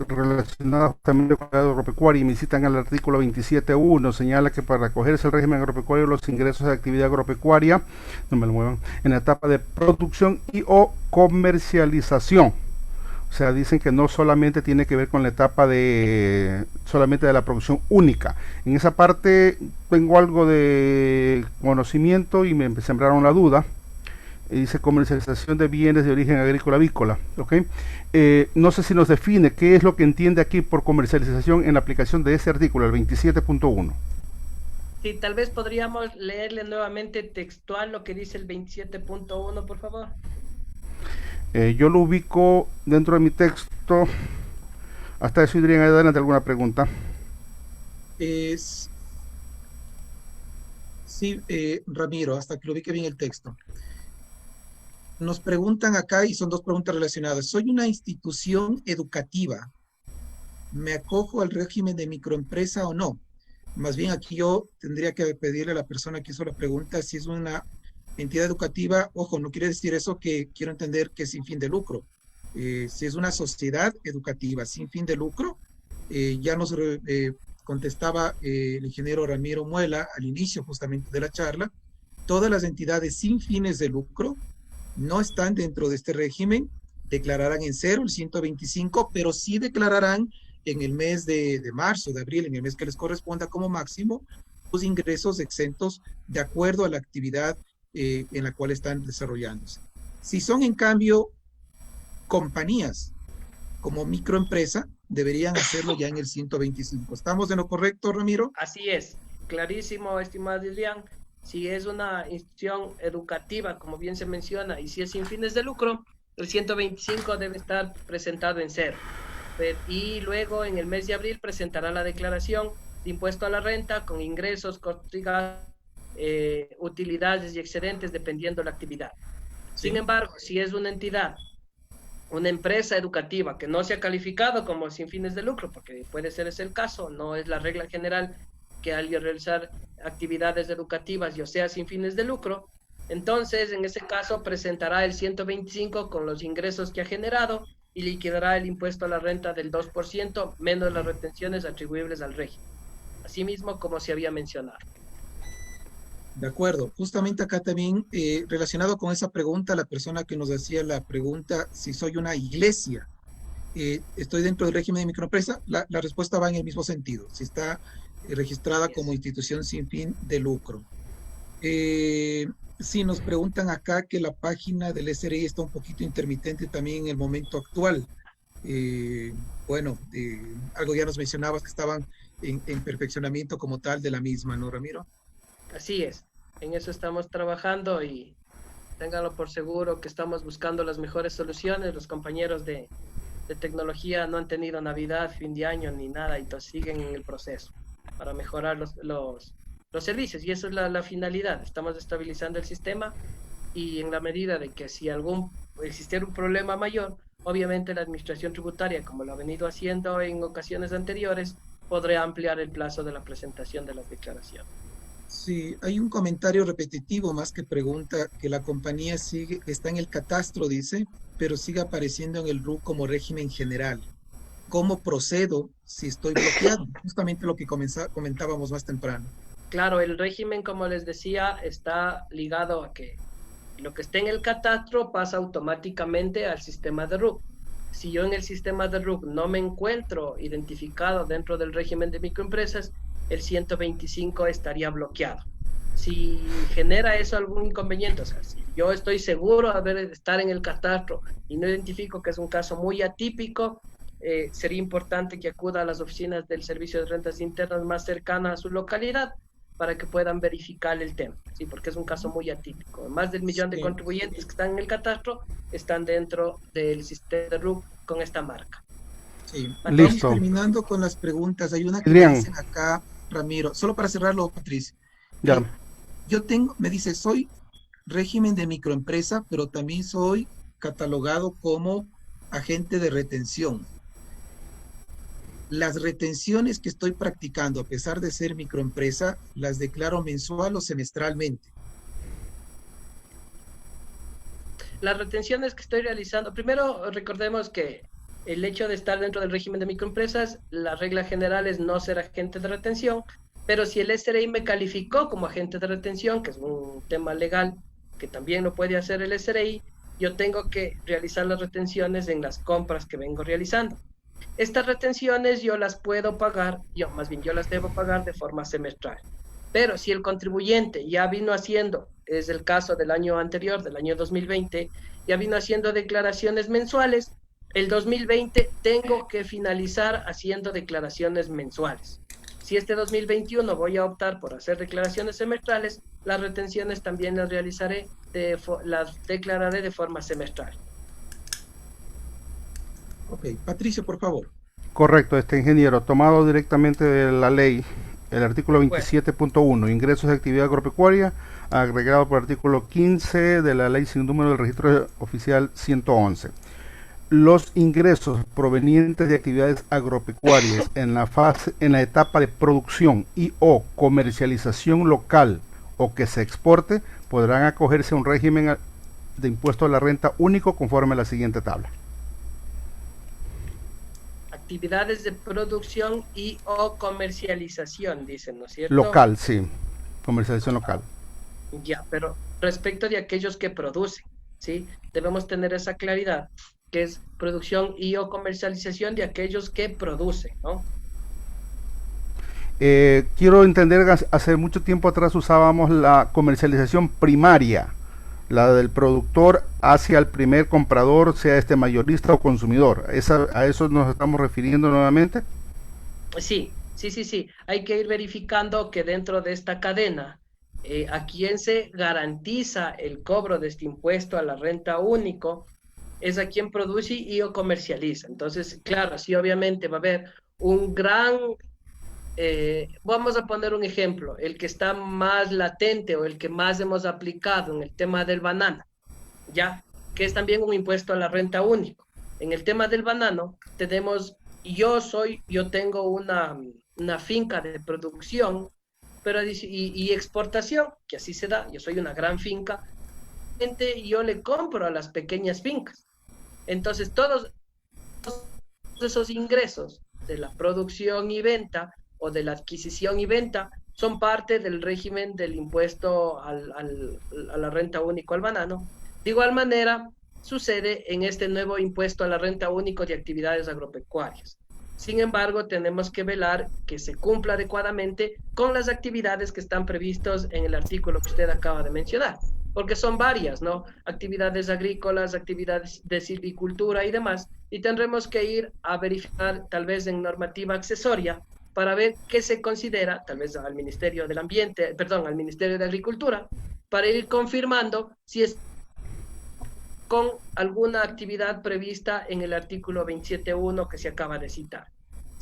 S1: relacionada justamente con el agropecuario, y me citan al artículo 27.1, señala que para acogerse al régimen agropecuario los ingresos de actividad agropecuaria, no me lo muevan, en la etapa de producción y o comercialización. O sea, dicen que no solamente tiene que ver con la etapa solamente de la producción única. En esa parte tengo algo de conocimiento y me sembraron la duda. Dice comercialización de bienes de origen agrícola avícola. ¿Okay? No sé si nos define qué es lo que entiende aquí por comercialización en la aplicación de ese artículo, el 27.1.
S3: Sí, tal vez podríamos leerle nuevamente textual lo que dice el 27.1, por favor.
S1: Yo lo ubico dentro de mi texto. Hasta eso, Adrián, adelante, ¿alguna pregunta?
S2: Es, sí, Ramiro, hasta que lo ubique bien el texto. Nos preguntan acá, y son dos preguntas relacionadas. Soy una institución educativa. ¿Me acojo al régimen de microempresa o no? Más bien aquí yo tendría que pedirle a la persona que hizo la pregunta si es una entidad educativa. Ojo, no quiere decir eso que quiero entender que es sin fin de lucro. Si es una sociedad educativa sin fin de lucro, ya nos contestaba el ingeniero Ramiro Muela al inicio justamente de la charla, todas las entidades sin fines de lucro no están dentro de este régimen, declararán en cero el 125, pero sí declararán en el mes de marzo, de abril, en el mes que les corresponda como máximo, sus ingresos exentos de acuerdo a la actividad en la cual están desarrollándose. Si son, en cambio, compañías como microempresa, deberían hacerlo ya en el 125. ¿Estamos en lo correcto, Ramiro?
S3: Así es, clarísimo, estimado Adrián. Si es una institución educativa, como bien se menciona, y si es sin fines de lucro, el 125 debe estar presentado en cero. Y luego en el mes de abril presentará la declaración de impuesto a la renta con ingresos, costos y gastos, utilidades y excedentes dependiendo de la actividad.
S2: Sí.
S3: Sin embargo, si es una entidad, una empresa educativa que no se ha calificado como sin fines de lucro, porque puede ser ese el caso, no es la regla general que alguien realizar actividades educativas, ya sea sin fines de lucro, entonces en ese caso presentará el 125 con los ingresos que ha generado y liquidará el impuesto a la renta del 2% menos las retenciones atribuibles al régimen, asimismo como se había mencionado.
S2: De acuerdo. Justamente acá también, relacionado con esa pregunta, la persona que nos hacía la pregunta, si soy una iglesia, ¿estoy dentro del régimen de microempresa? La respuesta va en el mismo sentido, si está registrada como institución sin fin de lucro. Sí, nos preguntan acá que la página del SRI está un poquito intermitente también en el momento actual. Bueno, algo ya nos mencionabas que estaban en perfeccionamiento como tal de la misma, ¿no, Ramiro?
S3: Así es, en eso estamos trabajando y ténganlo por seguro que estamos buscando las mejores soluciones. Los compañeros de tecnología no han tenido Navidad, fin de año ni nada y siguen en el proceso para mejorar los servicios y eso es la finalidad. Estamos estabilizando el sistema y en la medida de que si existiera un problema mayor, obviamente la administración tributaria, como lo ha venido haciendo en ocasiones anteriores, podrá ampliar el plazo de la presentación de las declaraciones.
S2: Sí, hay un comentario repetitivo más que pregunta que la compañía está en el catastro, dice, pero sigue apareciendo en el RUC como régimen general. ¿Cómo procedo si estoy bloqueado? Justamente lo que comentábamos más temprano.
S3: Claro, el régimen, como les decía, está ligado a que lo que esté en el catastro pasa automáticamente al sistema de RUC. Si yo en el sistema de RUC no me encuentro identificado dentro del régimen de microempresas, el 125 estaría bloqueado. Si genera eso algún inconveniente, o sea, si yo estoy seguro de estar en el catastro y no identifico que es un caso muy atípico, sería importante que acuda a las oficinas del Servicio de Rentas Internas más cercanas a su localidad para que puedan verificar el tema, ¿sí? Porque es un caso muy atípico. Más del millón de contribuyentes que están en el catastro están dentro del sistema de RUC con esta marca.
S2: Sí.
S1: Listo.
S2: Vamos terminando con las preguntas. Hay una que me dicen acá, Ramiro, solo para cerrarlo, Patricia.
S1: Ya.
S2: Me dice, soy régimen de microempresa, pero también soy catalogado como agente de retención. Las retenciones que estoy practicando, a pesar de ser microempresa, las declaro mensual o semestralmente.
S3: Las retenciones que estoy realizando, primero recordemos que el hecho de estar dentro del régimen de microempresas, la regla general es no ser agente de retención, pero si el SRI me calificó como agente de retención, que es un tema legal que también lo puede hacer el SRI, yo tengo que realizar las retenciones en las compras que vengo realizando. Estas retenciones yo las puedo pagar, yo las debo pagar de forma semestral. Pero si el contribuyente ya vino haciendo, es el caso del año anterior, del año 2020, ya vino haciendo declaraciones mensuales, el 2020 tengo que finalizar haciendo declaraciones mensuales. Si este 2021 voy a optar por hacer declaraciones semestrales, las retenciones también las declararé de forma semestral.
S2: Ok, Patricio, por favor.
S1: Correcto, ingeniero, tomado directamente de la ley, el artículo
S3: Bueno,
S1: 27.1, ingresos de actividad agropecuaria, agregado por el artículo 15 de la ley sin número del registro oficial 111. Los ingresos provenientes de actividades agropecuarias en la etapa de producción y o comercialización local o que se exporte podrán acogerse a un régimen de impuesto a la renta único conforme a la siguiente tabla.
S3: actividades de producción y o comercialización, dicen, ¿no es cierto?
S1: Local, sí, comercialización local.
S3: Ya, pero respecto de aquellos que producen, ¿sí? Debemos tener esa claridad, que es producción y o comercialización de aquellos que producen, ¿no?
S1: Quiero entender, hace mucho tiempo atrás usábamos la comercialización primaria, la del productor hacia el primer comprador, sea este mayorista o consumidor. ¿A eso nos estamos refiriendo nuevamente?
S3: Sí, sí, sí, sí. Hay que ir verificando que dentro de esta cadena, a quien se garantiza el cobro de este impuesto a la renta único es a quien produce y o comercializa. Entonces, claro, sí, obviamente va a haber un gran, vamos a poner un ejemplo, el que está más latente o el que más hemos aplicado en el tema del banano, ya, que es también un impuesto a la renta único. En el tema del banano, tenemos, yo tengo una finca de producción pero, y exportación, que así se da, yo soy una gran finca, yo le compro a las pequeñas fincas. Entonces, todos esos ingresos de la producción y venta o de la adquisición y venta son parte del régimen del impuesto a la renta único al banano. De igual manera, sucede en este nuevo impuesto a la renta único de actividades agropecuarias. Sin embargo, tenemos que velar que se cumpla adecuadamente con las actividades que están previstas en el artículo que usted acaba de mencionar, porque son varias, ¿no? Actividades agrícolas, actividades de silvicultura y demás, y tendremos que ir a verificar tal vez en normativa accesoria para ver qué se considera, tal vez al Ministerio del Ambiente, perdón, al Ministerio de Agricultura, para ir confirmando si es con alguna actividad prevista en el artículo 27.1 que se acaba de citar.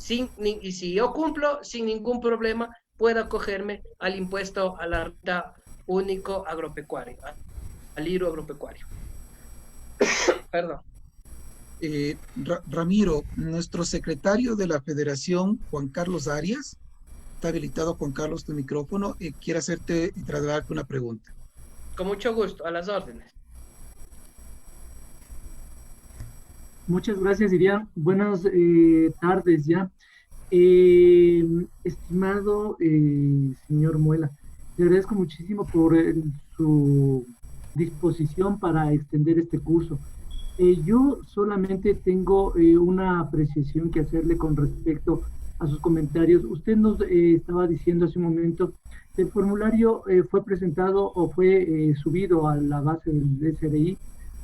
S3: Y si yo cumplo, sin ningún problema, puedo acogerme al impuesto a la renta único agropecuario, al IRU agropecuario. Perdón.
S2: Ramiro, nuestro secretario de la Federación, Juan Carlos Arias, está habilitado. Juan Carlos, tu micrófono, quiere hacerte y trasladarte una pregunta.
S3: Con mucho gusto, a las órdenes.
S4: Muchas gracias, Irian. Buenas tardes ya. Estimado señor Muela, le agradezco muchísimo por su disposición para extender este curso. Yo solamente tengo una apreciación que hacerle con respecto a sus comentarios. Usted nos estaba diciendo hace un momento que el formulario fue presentado o fue subido a la base del SRI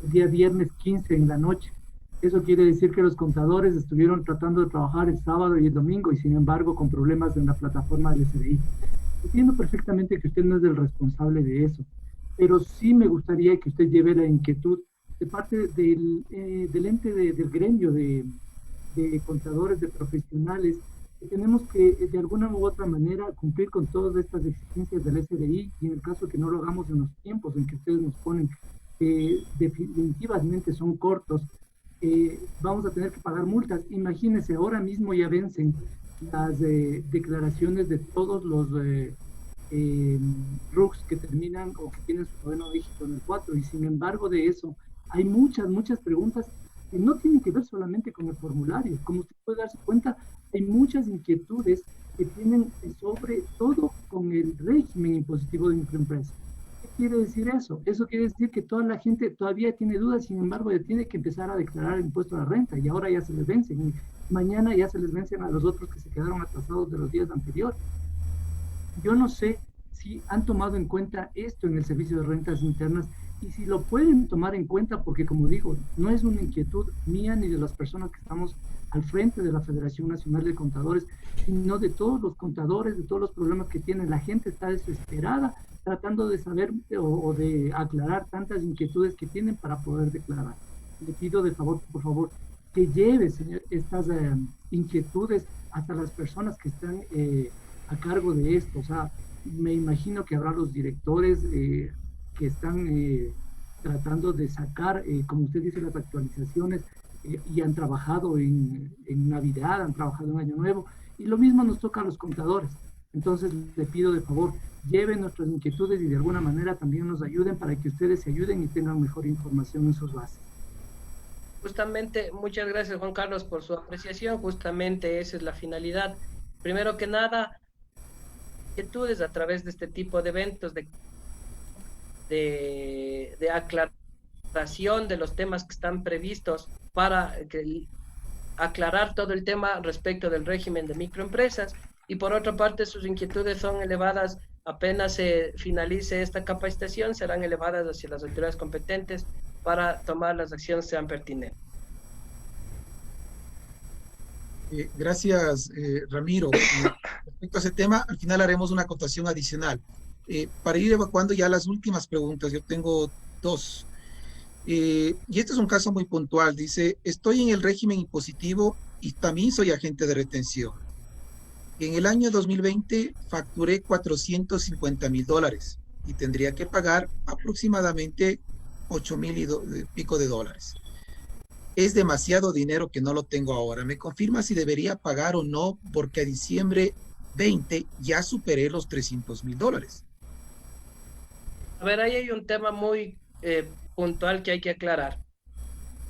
S4: el día viernes 15 en la noche. Eso quiere decir que los contadores estuvieron tratando de trabajar el sábado y el domingo y sin embargo con problemas en la plataforma del SRI. Entiendo perfectamente que usted no es el responsable de eso, pero sí me gustaría que usted lleve la inquietud de parte del ente del gremio de contadores, de profesionales, que tenemos que de alguna u otra manera cumplir con todas estas exigencias del SRI y en el caso que no lo hagamos en los tiempos en que ustedes nos ponen, definitivamente son cortos, vamos a tener que pagar multas. Imagínense, ahora mismo ya vencen las declaraciones de todos los RUCs que terminan o que tienen su noveno dígito en el 4 y sin embargo de eso hay muchas preguntas que no tienen que ver solamente con el formulario. Como usted puede darse cuenta, hay muchas inquietudes que tienen sobre todo con el régimen impositivo de microempresa. ¿Qué quiere decir eso? Eso quiere decir que toda la gente todavía tiene dudas, sin embargo ya tiene que empezar a declarar el impuesto a la renta y ahora ya se les vencen y mañana ya se les vencen a los otros que se quedaron atrasados de los días anteriores. Yo no sé si han tomado en cuenta esto en el Servicio de Rentas Internas y si lo pueden tomar en cuenta, porque como digo, no es una inquietud mía ni de las personas que estamos al frente de la Federación Nacional de Contadores, sino de todos los contadores, de todos los problemas que tienen. La gente está desesperada tratando de saber o de aclarar tantas inquietudes que tienen para poder declarar. Le pido de favor, por favor, que lleve, señor, estas inquietudes hasta las personas que están a cargo de esto. O sea, me imagino que habrá los directores que están tratando de sacar, como usted dice, las actualizaciones y han trabajado en Navidad, han trabajado en Año Nuevo, y lo mismo nos toca a los contadores. Entonces, le pido de favor, lleven nuestras inquietudes y de alguna manera también nos ayuden para que ustedes se ayuden y tengan mejor información en sus bases.
S3: Justamente, muchas gracias Juan Carlos por su apreciación, justamente esa es la finalidad. Primero que nada, inquietudes a través de este tipo de eventos, de aclaración de los temas que están previstos para aclarar todo el tema respecto del régimen de microempresas, y por otra parte sus inquietudes son elevadas apenas se finalice esta capacitación, serán elevadas hacia las autoridades competentes para tomar las acciones que sean pertinentes.
S2: Gracias, Ramiro. Respecto a ese tema, al final haremos una acotación adicional. Para ir evacuando ya las últimas preguntas, yo tengo dos. Y este es un caso muy puntual. Dice, estoy en el régimen impositivo y también soy agente de retención. En el año 2020 facturé $450,000 y tendría que pagar aproximadamente 8,000 y pico de dólares. Es demasiado dinero que no lo tengo ahora. ¿Me confirma si debería pagar o no? Porque a diciembre 20 ya superé los $300,000.
S3: A ver, ahí hay un tema muy puntual que hay que aclarar.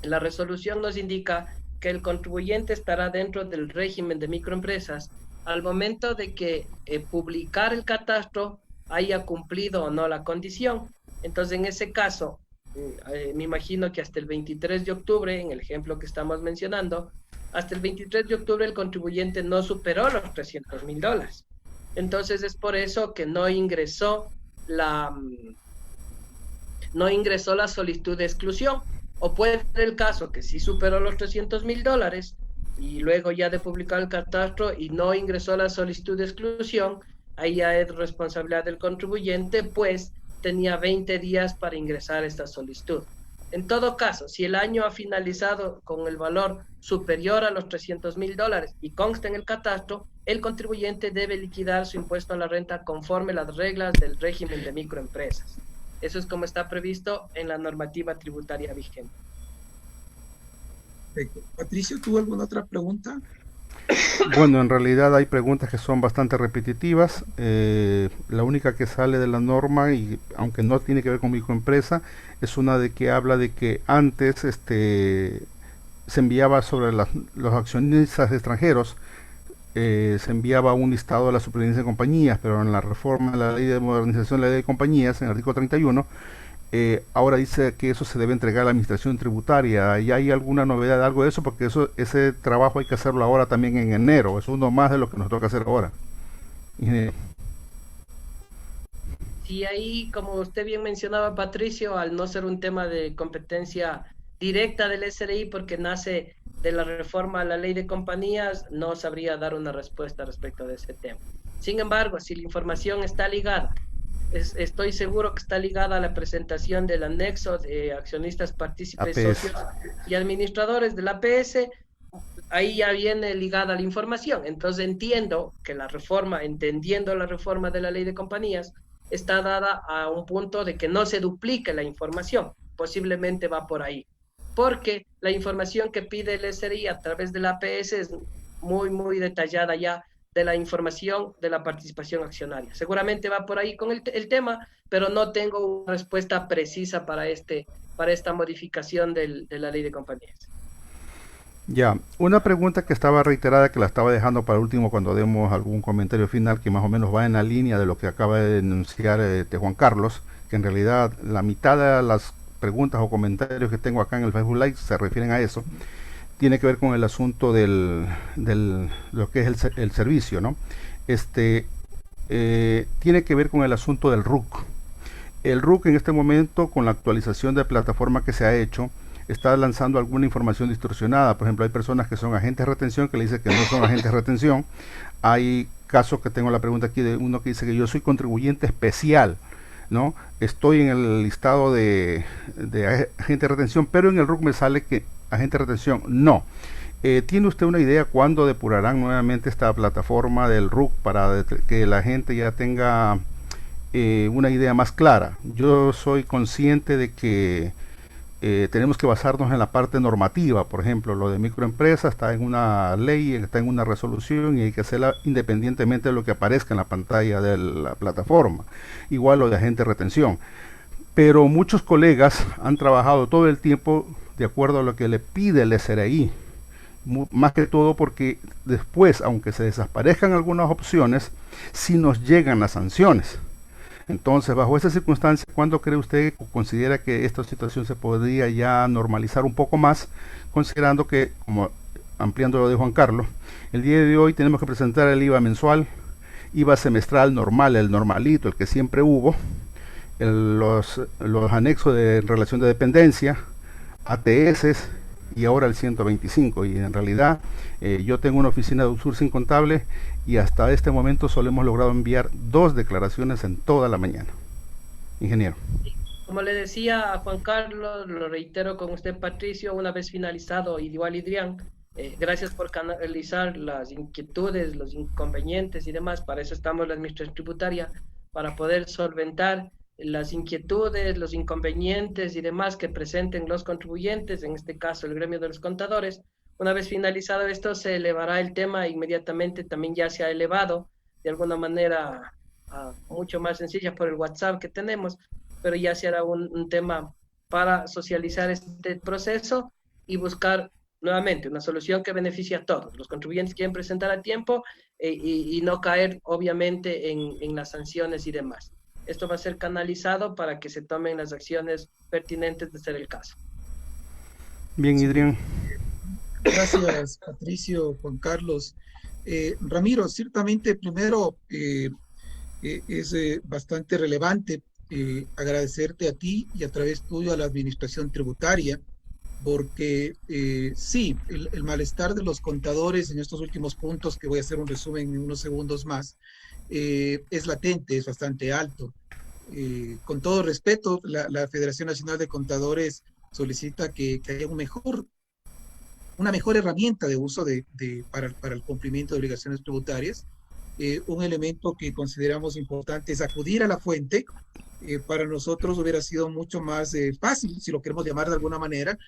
S3: La resolución nos indica que el contribuyente estará dentro del régimen de microempresas al momento de que publicar el catastro haya cumplido o no la condición. Entonces, en ese caso, me imagino que hasta el 23 de octubre, en el ejemplo que estamos mencionando, hasta el 23 de octubre el contribuyente no superó los $300,000. Entonces, es por eso que no ingresó la solicitud de exclusión. O puede ser el caso que sí superó los $300,000 y luego ya de publicar el catastro y no ingresó la solicitud de exclusión, ahí ya es responsabilidad del contribuyente, pues tenía 20 días para ingresar esta solicitud. En todo caso, si el año ha finalizado con el valor superior a los $300,000 y consta en el catastro, el contribuyente debe liquidar su impuesto a la renta conforme las reglas del régimen de microempresas. Eso es como está previsto en la normativa tributaria vigente.
S2: Perfecto. Patricio, ¿tuvo alguna otra pregunta?
S1: Bueno, en realidad hay preguntas que son bastante repetitivas. La única que sale de la norma, y aunque no tiene que ver con microempresa, es una de que habla de que antes se enviaba sobre los accionistas extranjeros, se enviaba un listado a la Superintendencia de Compañías, pero en la reforma de la Ley de Modernización de la Ley de Compañías, en el artículo 31, ahora dice que eso se debe entregar a la Administración Tributaria. ¿Y hay alguna novedad de algo de eso? Porque ese trabajo hay que hacerlo ahora también en enero. Es uno más de lo que nos toca hacer ahora.
S3: Sí, ahí, como usted bien mencionaba, Patricio, al no ser un tema de competencia directa del SRI, porque nace de la reforma a la Ley de Compañías, no sabría dar una respuesta respecto de ese tema. Sin embargo, si la información está ligada, estoy seguro que está ligada a la presentación del anexo de accionistas, partícipes, socios y administradores del APS, ahí ya viene ligada la información. Entonces entiendo que entendiendo la reforma de la Ley de Compañías, está dada a un punto de que no se duplique la información. Posiblemente va por ahí, porque la información que pide el SRI a través del APS es muy, muy detallada ya de la información de la participación accionaria. Seguramente va por ahí con el tema, pero no tengo una respuesta precisa para esta modificación de la Ley de Compañías.
S1: Ya, una pregunta que estaba reiterada, que la estaba dejando para último cuando demos algún comentario final, que más o menos va en la línea de lo que acaba de denunciar Juan Carlos, que en realidad la mitad de las preguntas o comentarios que tengo acá en el Facebook Live se refieren a eso. Tiene que ver con el asunto lo que es el servicio, ¿no? Tiene que ver con el asunto del RUC. El RUC en este momento, con la actualización de plataforma que se ha hecho, está lanzando alguna información distorsionada. Por ejemplo, hay personas que son agentes de retención que le dicen que no son agentes de retención. Hay casos que tengo la pregunta aquí de uno que dice que yo soy contribuyente especial. ¿no? Estoy en el listado de agente de retención, pero en el RUC me sale que agente de retención no. ¿Tiene usted una idea cuándo depurarán nuevamente esta plataforma del RUC para que la gente ya tenga una idea más clara? Yo soy consciente de que tenemos que basarnos en la parte normativa. Por ejemplo, lo de microempresa está en una ley, está en una resolución y hay que hacerla independientemente de lo que aparezca en la pantalla de la plataforma. Igual lo de agente de retención. Pero muchos colegas han trabajado todo el tiempo de acuerdo a lo que le pide el SRI. Más que todo porque después, aunque se desaparezcan algunas opciones, sí nos llegan las sanciones. Entonces, bajo esa circunstancia, ¿cuándo cree usted o considera que esta situación se podría ya normalizar un poco más, considerando que, como ampliando lo de Juan Carlos, el día de hoy tenemos que presentar el IVA mensual, IVA semestral normal, el normalito, el que siempre hubo, los anexos de relación de dependencia, ATS y ahora el 125, y en realidad yo tengo una oficina de outsourcing contable y hasta este momento solo hemos logrado enviar 2 declaraciones en toda la mañana. Ingeniero.
S3: Como le decía a Juan Carlos, lo reitero con usted, Patricio, una vez finalizado, igual Idrián, gracias por canalizar las inquietudes, los inconvenientes y demás. Para eso estamos la Administración Tributaria, para poder solventar las inquietudes, los inconvenientes y demás que presenten los contribuyentes, en este caso el gremio de los contadores. Una vez finalizado esto, se elevará el tema inmediatamente, también ya se ha elevado de alguna manera mucho más sencilla por el WhatsApp que tenemos, pero ya se hará un tema para socializar este proceso y buscar nuevamente una solución que beneficie a todos. Los contribuyentes quieren presentar a tiempo y no caer obviamente en las sanciones y demás. Esto va a ser canalizado para que se tomen las acciones pertinentes de ser el caso.
S1: Bien, Idrián.
S2: Gracias, Patricio, Juan Carlos. Ramiro, ciertamente primero es bastante relevante agradecerte a ti y a través tuyo a la Administración Tributaria, porque sí, el malestar de los contadores en estos últimos puntos, que voy a hacer un resumen en unos segundos más, es latente, es bastante alto. Con todo respeto, la Federación Nacional de Contadores solicita que haya una mejor herramienta de uso para el cumplimiento de obligaciones tributarias. Un elemento que consideramos importante es acudir a la fuente. Para nosotros hubiera sido mucho más fácil, si lo queremos llamar de alguna manera,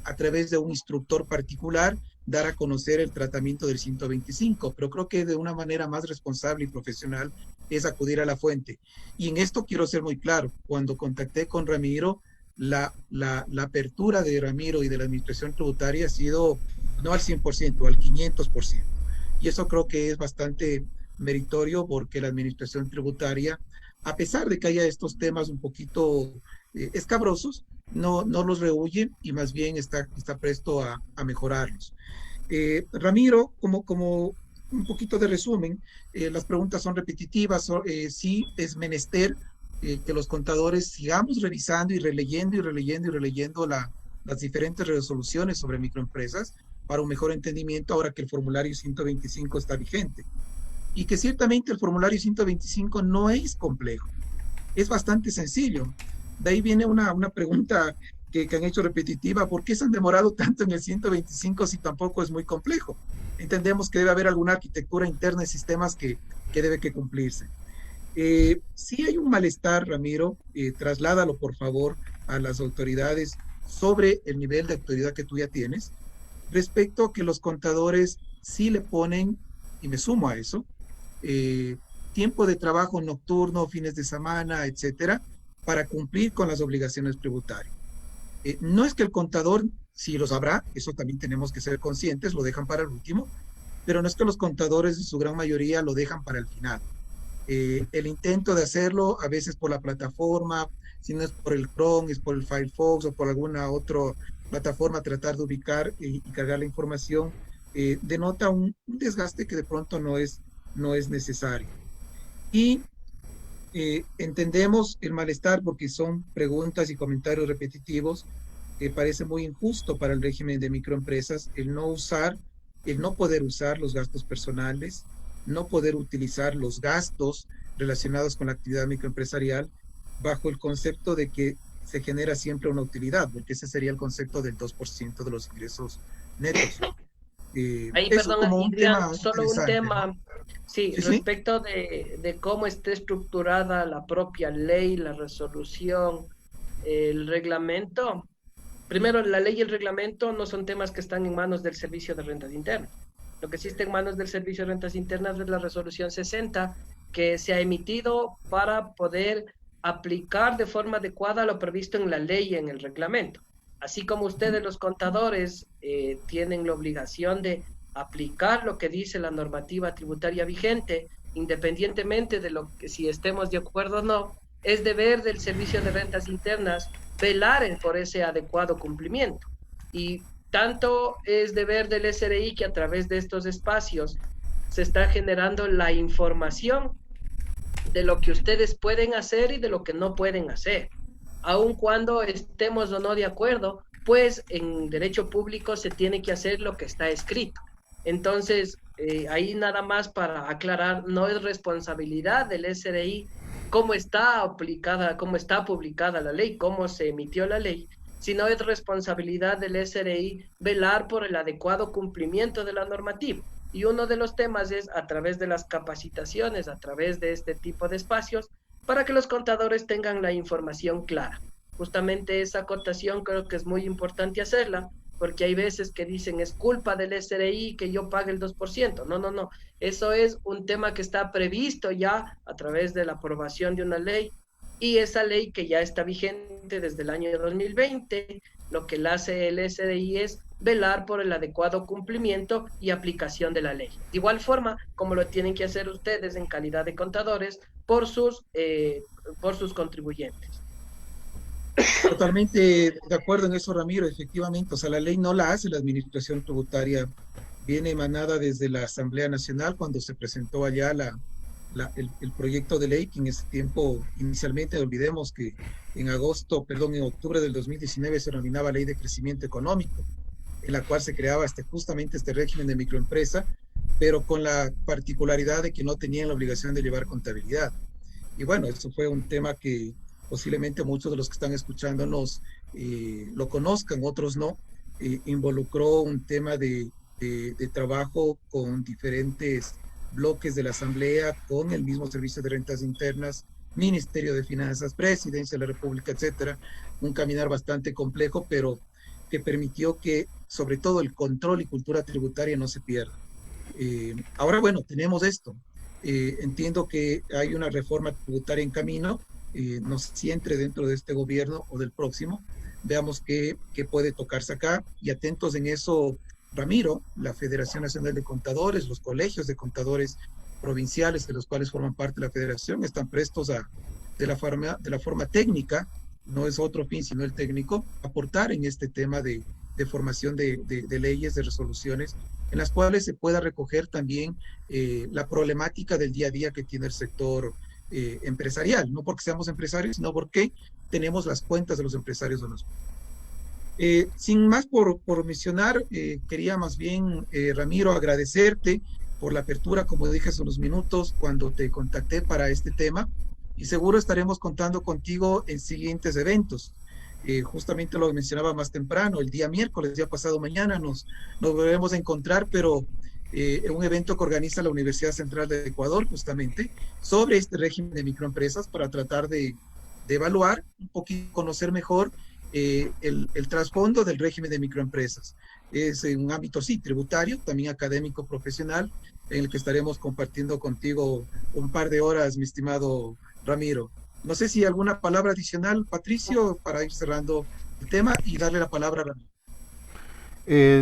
S2: a través de un instructor particular, dar a conocer el tratamiento del 125, pero creo que de una manera más responsable y profesional es acudir a la fuente. Y en esto quiero ser muy claro, cuando contacté con Ramiro, la apertura de Ramiro y de la Administración Tributaria ha sido no al 100%, al 500%. Y eso creo que es bastante meritorio, porque la Administración Tributaria, a pesar de que haya estos temas un poquito escabrosos, no los rehuye y más bien está presto a mejorarlos. Ramiro, como un poquito de resumen, las preguntas son repetitivas, sí es menester que los contadores sigamos revisando y releyendo las diferentes resoluciones sobre microempresas para un mejor entendimiento ahora que el formulario 125 está vigente. Y que ciertamente el formulario 125 no es complejo, es bastante sencillo. De ahí viene una pregunta que han hecho repetitiva: ¿por qué se han demorado tanto en el 125 si tampoco es muy complejo? Entendemos que debe haber alguna arquitectura interna de sistemas que debe que cumplirse. Si hay un malestar, Ramiro, trasládalo por favor a las autoridades sobre el nivel de autoridad que tú ya tienes, respecto a que los contadores sí le ponen, y me sumo a eso, tiempo de trabajo nocturno, fines de semana, etcétera, para cumplir con las obligaciones tributarias. No es que el contador, sí los habrá, eso también tenemos que ser conscientes, lo dejan para el último, pero no es que los contadores en su gran mayoría lo dejan para el final. El intento de hacerlo, a veces por la plataforma, si no es por el Chrome, es por el Firefox o por alguna otra plataforma, tratar de ubicar y cargar la información, denota un desgaste que de pronto no es necesario. Y entendemos el malestar porque son preguntas y comentarios repetitivos que parece muy injusto para el régimen de microempresas el no poder usar los gastos personales, no poder utilizar los gastos relacionados con la actividad microempresarial bajo el concepto de que se genera siempre una utilidad, porque ese sería el concepto del 2% de los ingresos netos.
S3: Ahí,
S2: Eso
S3: perdón,
S2: como un
S3: Adrián,
S2: tema
S3: solo un
S2: interesante, ¿no?
S3: tema, sí,
S2: Sí, sí.
S3: respecto de cómo esté estructurada la propia ley, la resolución, el reglamento. Primero, la ley y el reglamento no son temas que están en manos del Servicio de Rentas Internas. Lo que sí está en manos del Servicio de Rentas Internas es la resolución 60, que se ha emitido para poder aplicar de forma adecuada lo previsto en la ley y en el reglamento. Así como ustedes, los contadores, tienen la obligación de aplicar lo que dice la normativa tributaria vigente, independientemente de lo que si estemos de acuerdo o no, es deber del Servicio de Rentas Internas velar por ese adecuado cumplimiento. Y tanto es deber del SRI que a través de estos espacios se está generando la información de lo que ustedes pueden hacer y de lo que no pueden hacer. Aun cuando estemos o no de acuerdo, pues en derecho público se tiene que hacer lo que está escrito. Entonces, ahí nada más para aclarar, no es responsabilidad del SRI cómo está aplicada, cómo está publicada la ley, cómo se emitió la ley, sino es responsabilidad del SRI velar por el adecuado cumplimiento de la normativa. Y uno de los temas es a través de las capacitaciones, a través de este tipo de espacios, para que los contadores tengan la información clara. Justamente esa acotación creo que es muy importante hacerla, porque hay veces que dicen es culpa del SRI que yo pague el 2%. No, no, no. Eso es un tema que está previsto ya a través de la aprobación de una ley, y esa ley que ya está vigente desde el año 2020, lo que la hace el SRI es velar por el adecuado cumplimiento y aplicación de la ley. De igual forma, como lo tienen que hacer ustedes en calidad de contadores por sus contribuyentes.
S2: Totalmente de acuerdo en eso, Ramiro, efectivamente. O sea, la ley no la hace la Administración Tributaria, viene emanada desde la Asamblea Nacional cuando se presentó allá el proyecto de ley, que en ese tiempo, inicialmente, no olvidemos que en octubre del 2019 se denominaba Ley de Crecimiento Económico, en la cual se creaba justamente este régimen de microempresa, pero con la particularidad de que no tenían la obligación de llevar contabilidad. Y bueno, eso fue un tema que posiblemente muchos de los que están escuchándonos lo conozcan, otros no. Involucró un tema de trabajo con diferentes bloques de la Asamblea, con el mismo Servicio de Rentas Internas, Ministerio de Finanzas, Presidencia de la República, etcétera. Un caminar bastante complejo, pero que permitió que, sobre todo, el control y cultura tributaria no se pierda. Ahora, bueno, tenemos esto. Entiendo que hay una reforma tributaria en camino, no sé si entre dentro de este gobierno o del próximo. Veamos qué puede tocarse acá, y atentos en eso, Ramiro, la Federación Nacional de Contadores, los colegios de contadores provinciales, de los cuales forman parte de la federación, están prestos de la forma técnica, no es otro fin sino el técnico, aportar en este tema de formación de leyes, de resoluciones, en las cuales se pueda recoger también la problemática del día a día que tiene el sector empresarial, no porque seamos empresarios, sino porque tenemos las cuentas de los empresarios de los. Sin más por mencionar, quería más bien, Ramiro, agradecerte por la apertura, como dije hace unos minutos, cuando te contacté para este tema, y seguro estaremos contando contigo en siguientes eventos. Justamente lo mencionaba más temprano, el día miércoles, día pasado mañana, nos volveremos a encontrar, pero en un evento que organiza la Universidad Central de Ecuador, justamente, sobre este régimen de microempresas, para tratar de evaluar un poquito, conocer mejor el trasfondo del régimen de microempresas. Es en un ámbito, sí, tributario, también académico, profesional, en el que estaremos compartiendo contigo un par de horas, mi estimado Ramiro. No sé si alguna palabra adicional, Patricio, para ir cerrando el tema y darle la palabra a Ramiro.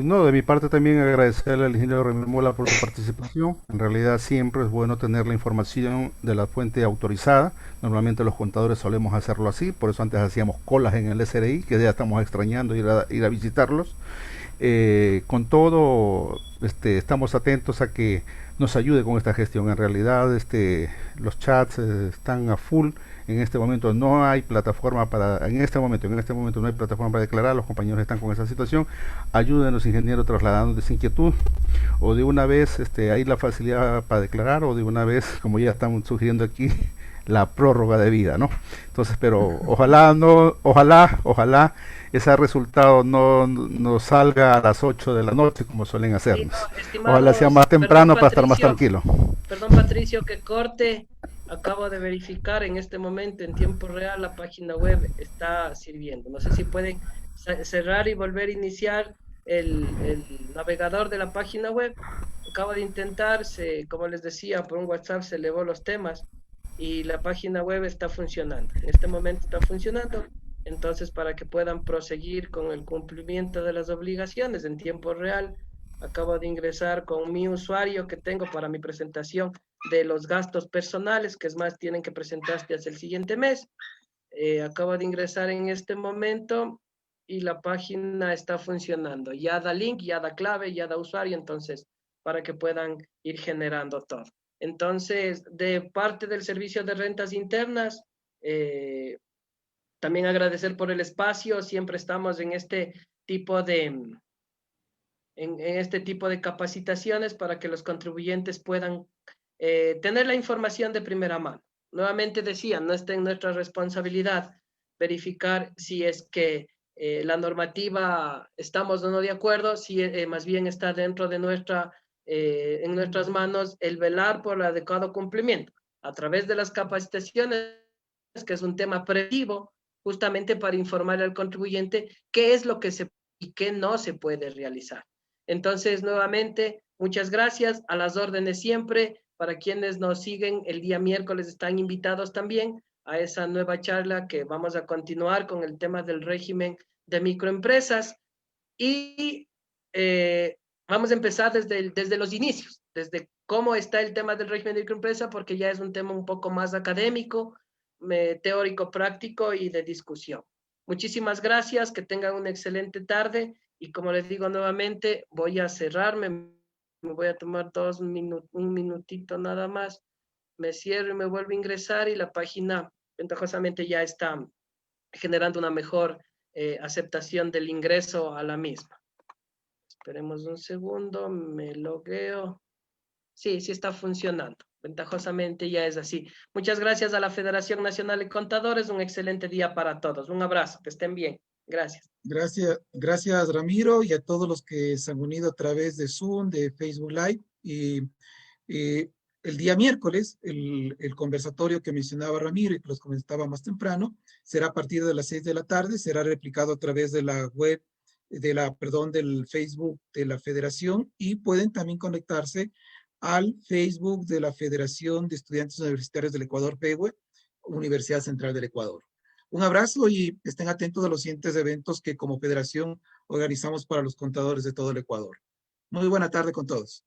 S1: No, de mi parte también agradecerle al ingeniero Ramiro Mola por su participación. En realidad siempre es bueno tener la información de la fuente autorizada. Normalmente los contadores solemos hacerlo así, por eso antes hacíamos colas en el SRI, que ya estamos extrañando ir a visitarlos. Con todo, estamos atentos a que nos ayude con esta gestión. En realidad los chats están a full En este momento no hay plataforma para, en este momento no hay plataforma para declarar, los compañeros están con esa situación. Ayúdenos, ingeniero, trasladando esa inquietud, o de una vez hay la facilidad para declarar, o de una vez, como ya estamos sugiriendo aquí, la prórroga de vida, ¿no? Entonces, pero ojalá ese resultado no salga a las 8 de la noche como suelen hacernos.
S3: Sí, no,
S1: ojalá sea más temprano para estar más tranquilo.
S3: Perdón, Patricio, que corte. Acabo de verificar en este momento en tiempo real la página web está sirviendo. No sé si pueden cerrar y volver a iniciar el navegador de la página web. Acabo de intentar, como les decía, por un WhatsApp se elevó los temas y la página web está funcionando. En este momento está funcionando. Entonces, para que puedan proseguir con el cumplimiento de las obligaciones en tiempo real, acabo de ingresar con mi usuario que tengo para mi presentación de los gastos personales, que es más, tienen que presentarse hasta el siguiente mes. Acabo de ingresar en este momento y la página está funcionando. Ya da link, ya da clave, ya da usuario, entonces, para que puedan ir generando todo. Entonces, de parte del Servicio de Rentas Internas, también agradecer por el espacio. Siempre estamos en este tipo de capacitaciones para que los contribuyentes puedan tener la información de primera mano. Nuevamente decía, no está en nuestra responsabilidad verificar si es que la normativa estamos o no de acuerdo, si más bien está dentro de en nuestras manos el velar por el adecuado cumplimiento a través de las capacitaciones, que es un tema preventivo, justamente para informar al contribuyente qué es lo que se y qué no se puede realizar. Entonces, nuevamente, muchas gracias, a las órdenes siempre. Para quienes nos siguen, el día miércoles están invitados también a esa nueva charla que vamos a continuar con el tema del régimen de microempresas y vamos a empezar desde los inicios, desde cómo está el tema del régimen de microempresa, porque ya es un tema un poco más académico, teórico, práctico y de discusión. Muchísimas gracias, que tengan una excelente tarde y como les digo nuevamente, voy a cerrarme, me voy a tomar un minutito nada más, me cierro y me vuelvo a ingresar y la página ventajosamente ya está generando una mejor aceptación del ingreso a la misma. Esperemos un segundo, me logueo. Sí, sí está funcionando. Ventajosamente ya es así. Muchas gracias a la Federación Nacional de Contadores. Un excelente día para todos. Un abrazo, que estén bien. Gracias.
S2: Gracias Ramiro, y a todos los que se han unido a través de Zoom, de Facebook Live. Y el día miércoles, el conversatorio que mencionaba Ramiro y que los comentaba más temprano, será a partir de las 6 de la tarde, será replicado a través de la web, del Facebook de la Federación, y pueden también conectarse al Facebook de la Federación de Estudiantes Universitarios del Ecuador, PEWE, Universidad Central del Ecuador. Un abrazo y estén atentos a los siguientes eventos que como federación organizamos para los contadores de todo el Ecuador. Muy buena tarde con todos.